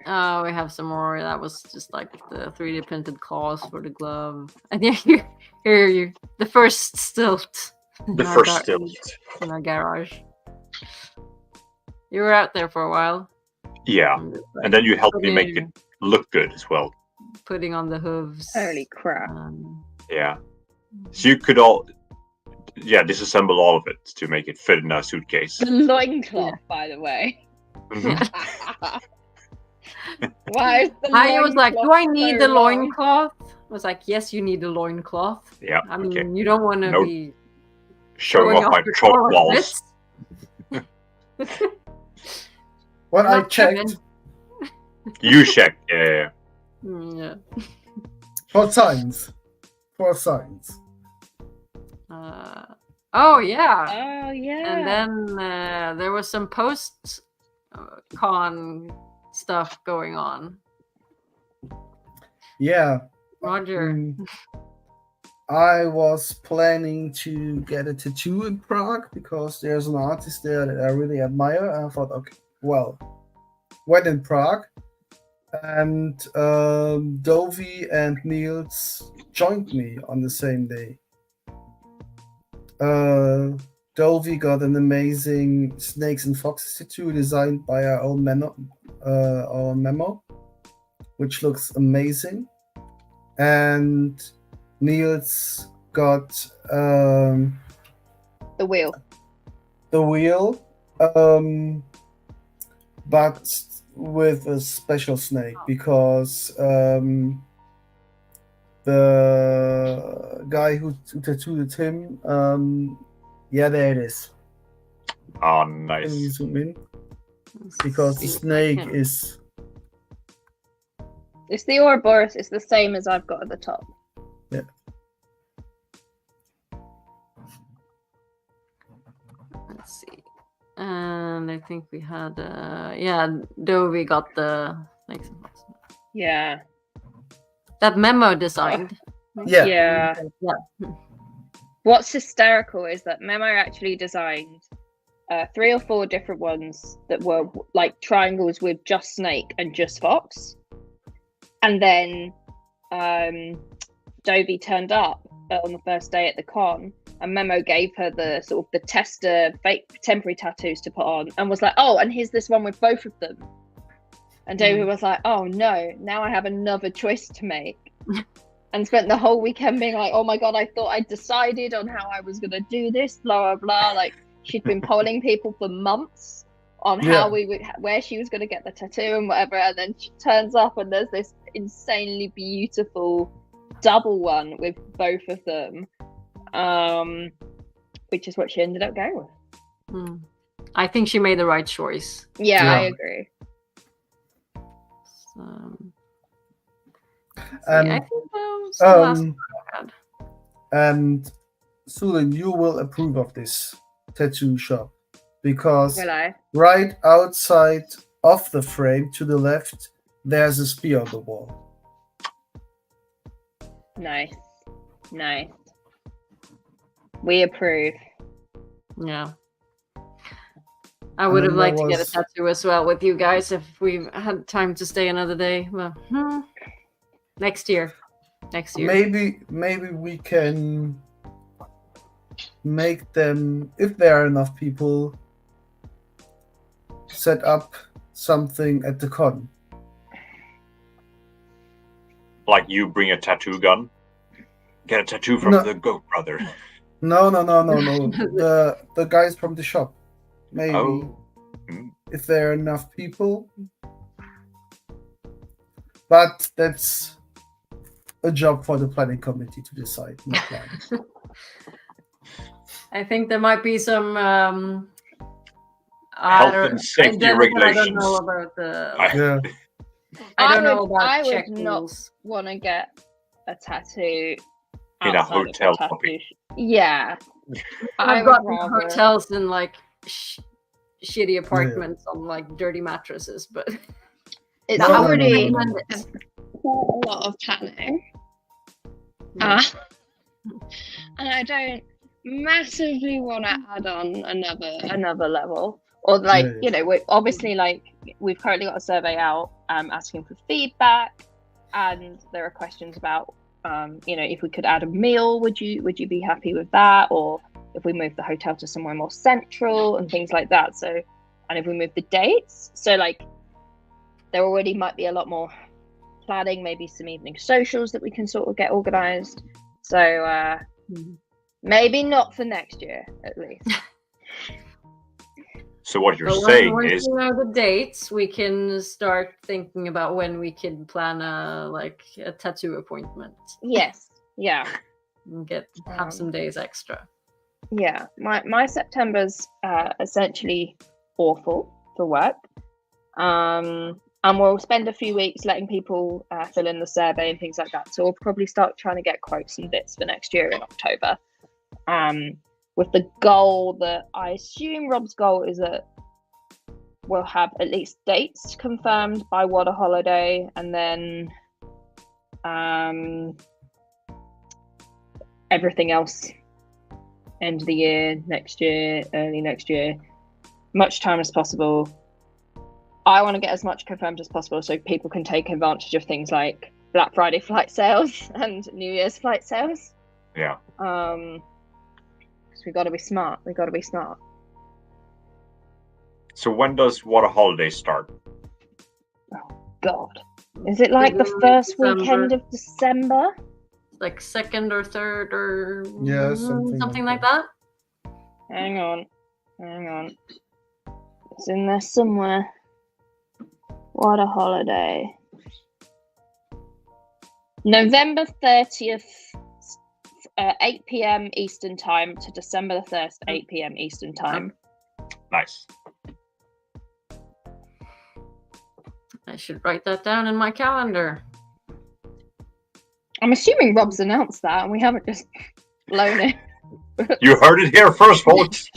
Oh, we have some more. That was just like the 3D printed claws for the glove. And yeah, here you, the first stilt. The first stilt. In our garage. You were out there for a while. Yeah, and then you helped me make it look good as well. Putting on the hooves. Holy crap. Yeah. So you could disassemble all of it to make it fit in a suitcase. The loincloth, by the way. Why is the I was like, do I need the long? loincloth? I was like, yes, you need the loincloth. Yeah. I mean, you don't want to be showing off my trot balls. Well, I checked. You checked, yeah. Yeah. For science. Oh yeah. Oh yeah. And then there was some post-con stuff going on. Yeah. Roger. I was planning to get a tattoo in Prague because there's an artist there that I really admire. And I thought, okay, well, went in Prague, and Dovey and Niels joined me on the same day. Dovey got an amazing Snakes and Foxes tattoo designed by our own Memo, which looks amazing. And Niels got the wheel. But with a special snake, because the guy who tattooed him, there it is. Oh, Can you nice. zoom in? Because the snake is... It's the Ouroboros. It's the same as I've got at the top. Yeah. Let's see. And I think we had Dovey got the Snakes and Foxes. Yeah. That Memo designed. Yeah. What's hysterical is that Memo actually designed 3 or 4 different ones that were like triangles with just snake and just fox. And then Dovey turned up on the first day at the con, and Memo gave her the sort of the tester fake temporary tattoos to put on, and was like, oh, and here's this one with both of them. And Dovey was like, oh no, now I have another choice to make. And spent the whole weekend being like, oh my god, I thought I'd decided on how I was going to do this, blah, blah, blah. Like, she'd been polling people for months on how where she was going to get the tattoo and whatever. And then she turns up and there's this insanely beautiful double one with both of them, which is what she ended up going with. I think she made the right choice. Yeah. I agree. I think that was the last one I had. And Sulin, you will approve of this tattoo shop, because Will I? right outside of the frame to the left, there's a spear on the wall. Nice. We approve. Yeah. I would have liked to get a tattoo as well with you guys if we had time to stay another day. Well, next year. next year. Maybe we can make them, if there are enough people, set up something at the con. Like you bring a tattoo gun, get a tattoo from the Goatbrother. No. The guys from the shop. Maybe. Oh. If there are enough people. But that's a job for the planning committee to decide. Not mine. I think there might be some health and safety regulations. I don't know about the. Yeah. I don't know about I check would not rules. want to get a tattoo In a outside of the hotel tattoo lobby. Yeah. I've got hotels in like shitty apartments on like dirty mattresses, but It's No, already no. quite a lot of planning. And I don't massively want to add on another level. Or like, Yeah. you know, we've currently got a survey out asking for feedback, and there are questions about you know, if we could add a meal, would you be happy with that? Or if we move the hotel to somewhere more central and things like that. So, and if we move the dates, so like there already might be a lot more planning, maybe some evening socials that we can sort of get organized. So maybe not for next year, at least. So what you're But saying once is, we know the dates, we can start thinking about when we can plan a tattoo appointment Yes. Yeah. and have some days extra. Yeah. My September's essentially awful for work. And we'll spend a few weeks letting people fill in the survey and things like that. So we'll probably start trying to get quotes and bits for next year in October. With the goal that I assume Rob's goal is that we'll have at least dates confirmed by Water Holiday, and then everything else end of the year, next year, early next year, much time as possible. I want to get as much confirmed as possible so people can take advantage of things like Black Friday flight sales and New Year's flight sales. yeah. We got to be smart. So when does Water Holiday start? God, is it like the first weekend of December? Like 2nd or 3rd or Yeah, something like that. Hang on. It's in there somewhere. Water Holiday. November 30th. 8 p.m. Eastern Time to December the 1st, 8 p.m. Eastern Time. Nice. I should write that down in my calendar. I'm assuming Rob's announced that and we haven't just blown it. You heard it here first, folks.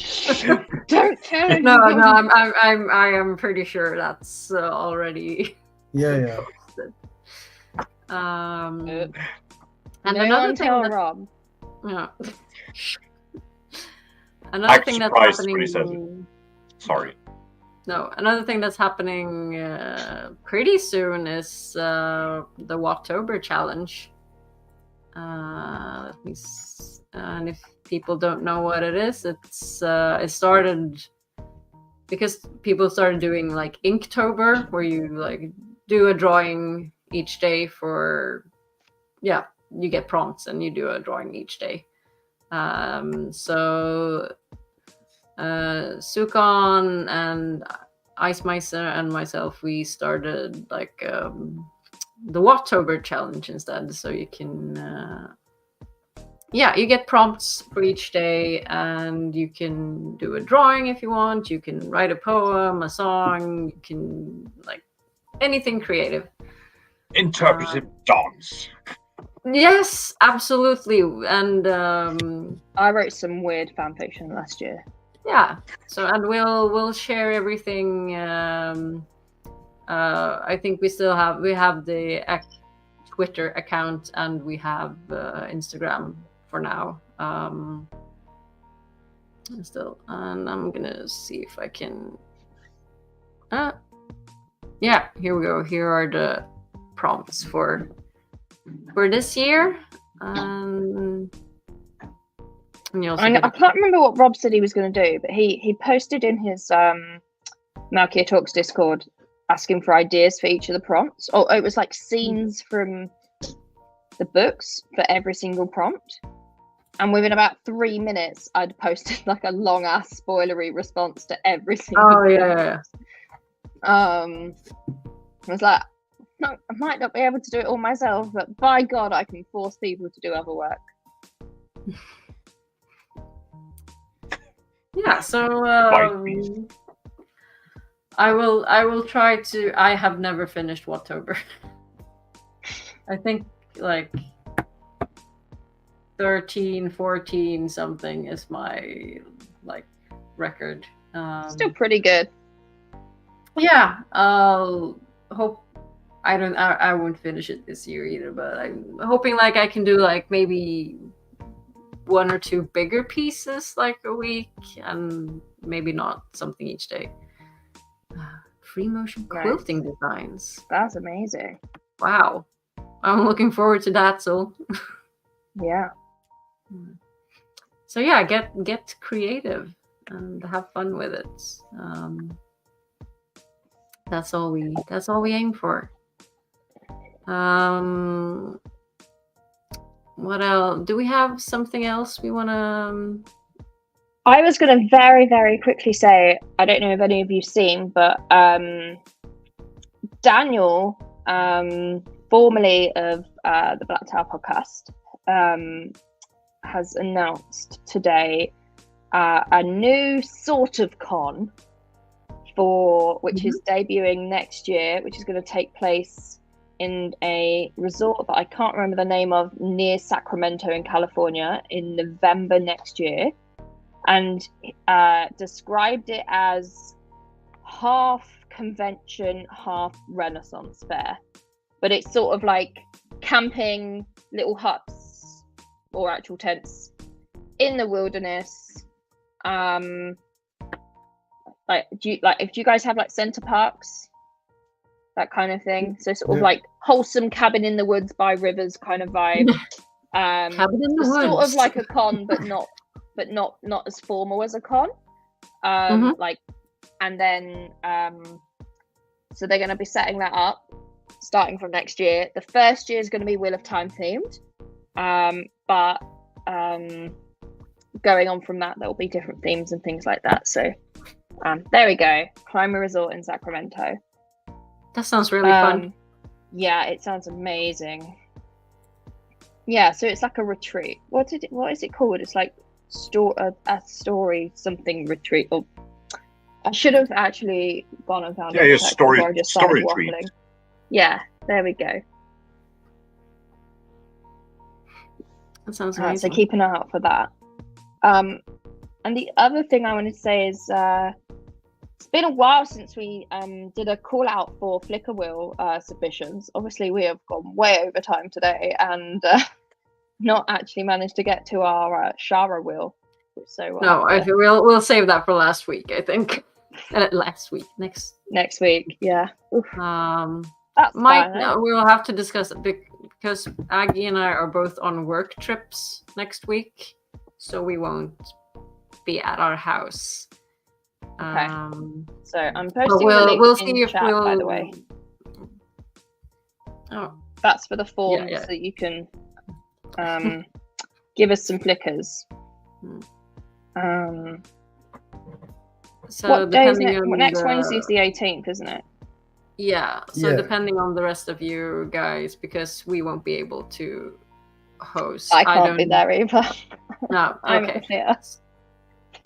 Don't tell him. No, I am pretty sure that's already. Yeah. And no another one thing tell that, Rob. yeah. Another thing that's surprised when he says happening. Sorry. No, another thing that's happening pretty soon is the Walktober challenge. Let me and if people don't know what it is, it started because people started doing like Inktober, where you like do a drawing each day for, you get prompts and you do a drawing each day. So Sukon and Ice Micer and myself, we started like the Walktober challenge instead. So you can you get prompts for each day, and you can do a drawing if you want. You can write a poem, a song. You can like anything creative. Interpretive dance. Yes, absolutely. And I wrote some weird fan fiction last year. yeah, so and we'll share everything. I think we have the Twitter account, and we have Instagram for now. Still, and I'm gonna see if I can. Yeah, here we go. Here are the prompts for for this year. I can't remember what Rob said he was going to do, but he posted in his Malkier Talks Discord asking for ideas for each of the prompts. Oh, it was like scenes from the books for every single prompt. And within about 3 minutes, I'd posted like a long ass spoilery response to every single prompt. Yeah. I was like, no, I might not be able to do it all myself, but by God, I can force people to do other work. Yeah, so I will try to. I have never finished Whatober. I think like 13, 14 something is my like record. Still pretty good. Yeah, I'll hope. I won't finish it this year either, but I'm hoping like I can do like maybe 1 or 2 bigger pieces like a week, and maybe not something each day. Free motion quilting designs. That's amazing. Wow. I'm looking forward to that, so yeah. So yeah, get creative and have fun with it. That's all we aim for. What else? Do we have something else we want to? I was going to very, very quickly say, I don't know if any of you've seen, but Daniel, formerly of the Black Tower podcast, has announced today a new sort of con which is debuting next year, which is going to take place in a resort that I can't remember the name of near Sacramento in California in November next year, and described it as half convention, half Renaissance fair. But it's sort of like camping, little huts or actual tents in the wilderness. Do you guys have like center parks? That kind of thing. So sort of like wholesome cabin in the woods by rivers kind of vibe. Cabin in the woods. Sort of like a con, but not as formal as a con. Like, and then so they're going to be setting that up starting from next year. The first year is going to be Wheel of Time themed, but going on from that, there will be different themes and things like that. So there we go. Climber Resort in Sacramento. That sounds really fun. Yeah, it sounds amazing. Yeah, so it's like a retreat. What is it called? It's like a story something retreat. Or I should have actually gone and found it. Yeah, story retreat. Yeah, there we go. That sounds amazing. So keep an eye out for that. And the other thing I want to say is it's been a while since we did a call out for Flicker Wheel submissions. Obviously, we have gone way over time today and not actually managed to get to our Shara wheel. So we'll save that for last week, I think. Next week, yeah. That's Mike, fine, we'll have to discuss it because Aggie and I are both on work trips next week, so we won't be at our house. Okay. So I'm posting the link in chat, by the way. Oh, that's for the forms that you can give us some flickers. So what day is next Wednesday is the 18th, isn't it? Yeah. So depending on the rest of you guys, because we won't be able to host. I can't be there either. No. I'm at the theatre.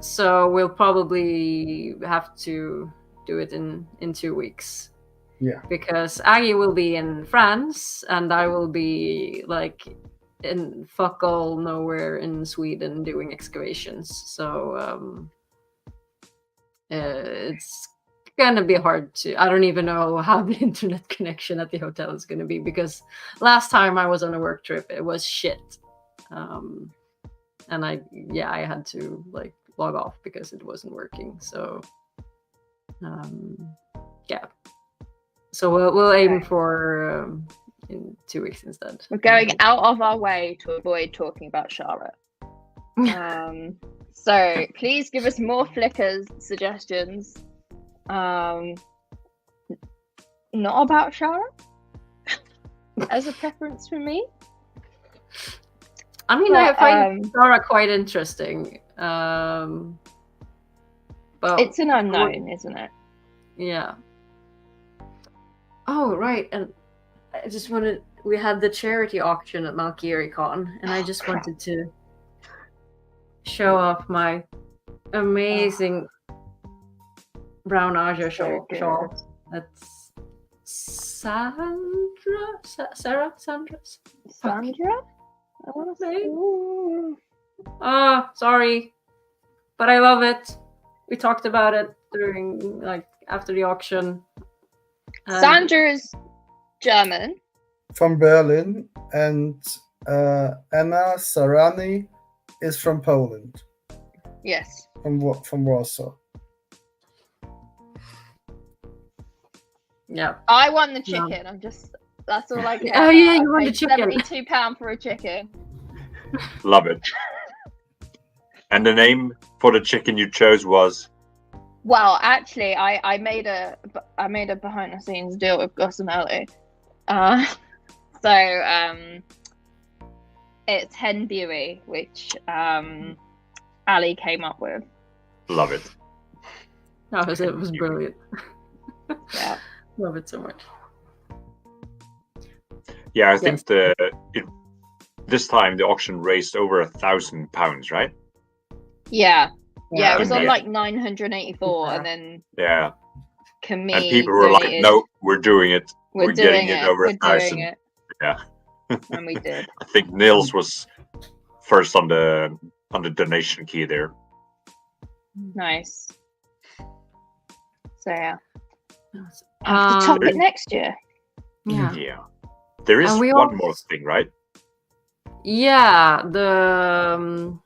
So we'll probably have to do it in 2 weeks. Yeah. Because Aggie will be in France and I will be like in fuck all nowhere in Sweden doing excavations. So it's gonna be hard to. I don't even know how the internet connection at the hotel is gonna be because last time I was on a work trip it was shit. And I had to like log off because it wasn't working. So so we'll aim for in 2 weeks instead. We're going out of our way to avoid talking about Charlotte. So please give us more Flickr suggestions. Not about Sharan as a preference for me. I mean, I find Zara quite interesting. But it's an unknown, isn't it? Yeah. Oh, right. And I just wanted, we had the charity auction at MalkieriCon, and I just wanted to show off my amazing brown Aja shawl. That's Sandra? Sandra? I want to say. Sorry, but I love it. We talked about it during, like, after the auction. Sandra is German. From Berlin, and Anna Sarani is from Poland. Yes. From Warsaw. Yeah. I won the chicken. That's all I care. Oh yeah, you won the chicken. £72 for a chicken. Love it. And the name for the chicken you chose was? Well, actually, I made a behind the scenes deal with Gus and Ellie. So it's Hen Buey, which Ali came up with. Love it. It was brilliant. Yeah. Love it so much. Yeah, I think this time the auction raised over £1,000, right? Yeah. Yeah, it was on Yeah. like 984, and then Camille and people were donated. like, "No, we're doing it. We're getting it over We're 1,000." doing it. Yeah. And we did. I think Nils was first on the donation key there. Nice. So yeah. Have to top it next year. Yeah. Yeah. There is one more thing, right? Yeah, the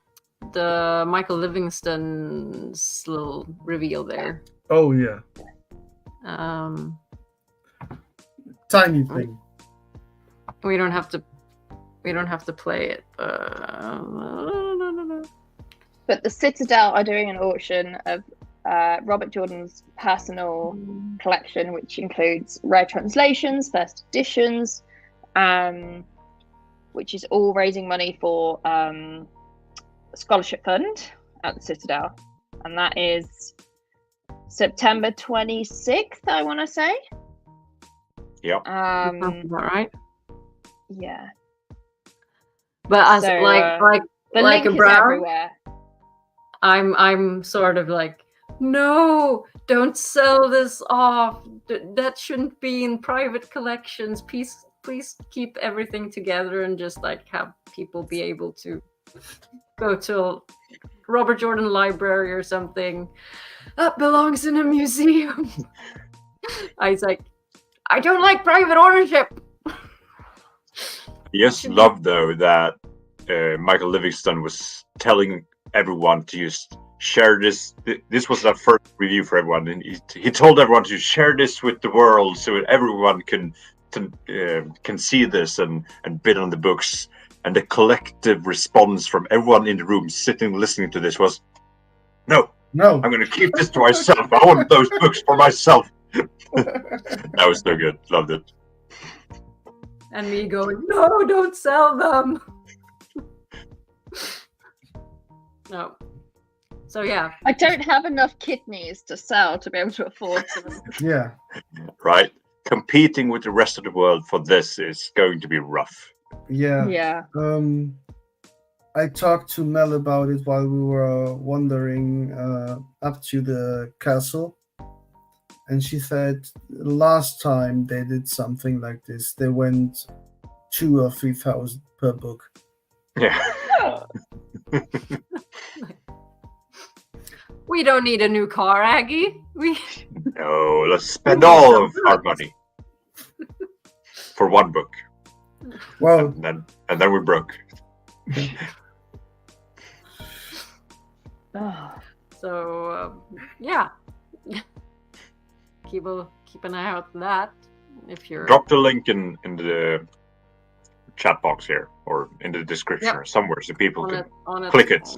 Michael Livingston's little reveal there. Oh yeah. Tiny thing. We don't have to play it. But the Citadel are doing an auction of Robert Jordan's personal collection, which includes rare translations, first editions, which is all raising money for a scholarship fund at the Citadel, and that is September 26th, I want to say. Yep. Is that right? Yeah. But as So, like the like link a is brown, everywhere. I'm sort of like, no, don't sell this off. That shouldn't be in private collections. Please keep everything together and just like have people be able to go to a Robert Jordan library or something that belongs in a museum. I was like, I don't like private ownership. Yes, love though that Michael Livingston was telling everyone to just share this. This was our first review for everyone, and he told everyone to share this with the world so that everyone can see this and bid on the books. And the collective response from everyone in the room sitting listening to this was, no, I'm going to keep this to myself. I want those books for myself. That was so good. Loved it. And me going, no, don't sell them. No. So yeah. I don't have enough kidneys to sell to be able to afford them. Yeah. Right. Competing with the rest of the world for this is going to be rough. Yeah. Yeah. I talked to Mel about it while we were wandering up to the castle. And she said last time they did something like this, they went 2,000 or 3,000 per book. Yeah. We don't need a new car, Aggie. No, let's spend all of our money for one book. Well, and then we're broke. So yeah. Keep an eye out for that. if you're Drop the link in the chat box here or in the description or somewhere so people can click it.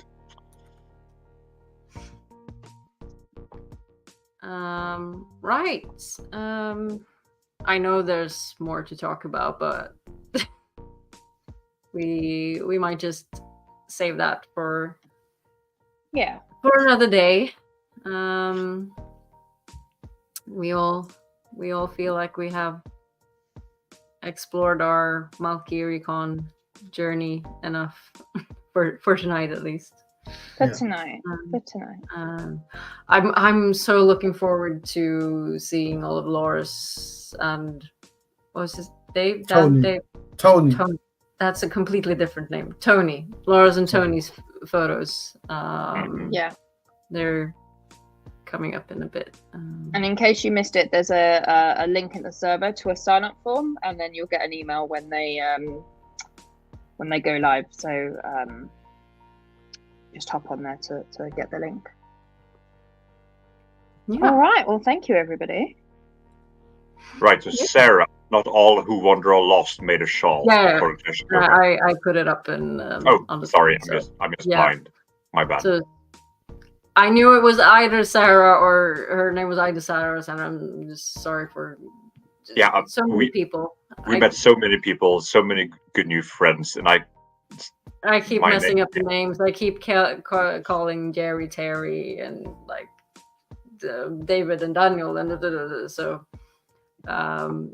Right. I know there's more to talk about, but we might just save that for another day. We all feel like we have explored our MalkieriCon journey enough for tonight, at least. For tonight. I'm so looking forward to seeing all of Laura's and what was his Dave? Tony. That's a completely different name. Tony. Laura's and Tony's photos. They're coming up in a bit. And in case you missed it, there's a link in the server to a sign up form, and then you'll get an email when they go live. So just hop on there to get the link. Yeah. All right. Well, thank you, everybody. Right. So Sarah, not all who wander or lost made a shawl. Yeah. I put it up in. On the sorry, screen, I'm just blind. My bad. So I knew it was either Sarah or her name was either Sarah, and I'm just sorry for. So many people. We met so many people, so many good new friends, and I keep messing up the names. I keep calling Jerry Terry and like David and Daniel and so.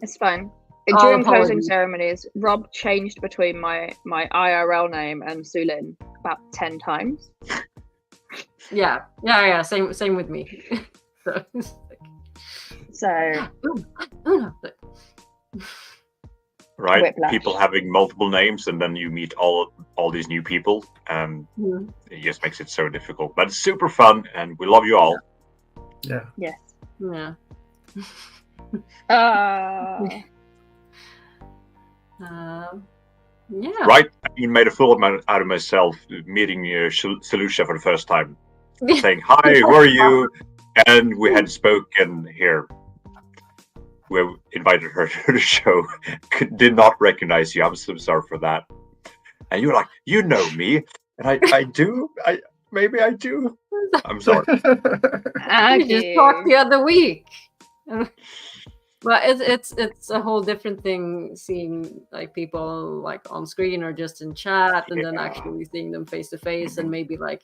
It's fine. During closing ceremonies, Rob changed between my IRL name and Sulin about 10 times. Yeah. Same with me. Right, Whiplash. people having multiple names, and then you meet all these new people, and it just makes it so difficult. But it's super fun, and we love you all. Yeah. Yes. Yeah. Yeah. Right, I even made a fool out of myself meeting Salusha for the first time, saying, "Hi, who are you?" And we had spoken here. We invited her to the show. Did not recognize you. I'm so sorry for that. And you were like, "You know me," and I do. Maybe I do. I'm sorry. We just talked the other week. But it's a whole different thing seeing like people like on screen or just in chat, and then actually seeing them face to face, and maybe like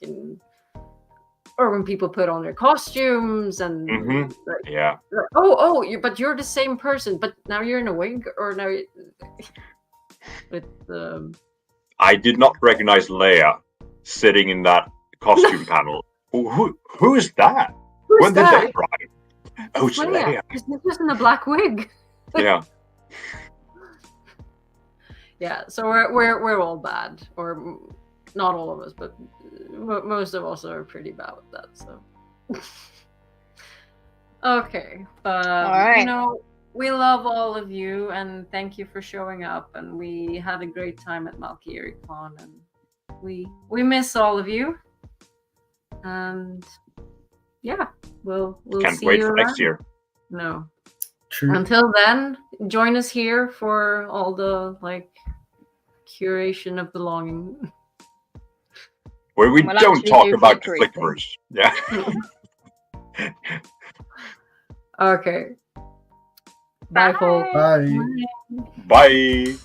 or when people put on their costumes and but you're the same person, but now you're in a wig, or now I did not recognize Leia sitting in that costume panel. Who is that? When did they arrive? Oh, it's Leia. She's just in a black wig. Yeah. Yeah. So we're all bad, or not all of us, but most of us are pretty bad with that. So. Okay, but all right. We love all of you, and thank you for showing up. And we had a great time at MalkieriCon, and we miss all of you. And yeah, we'll Can't see wait you for next year. No. True. Until then, join us here for all the curation of belonging. Where we don't talk about the Flickerverse. Yeah. Okay. Bye, folks. Bye. Bye.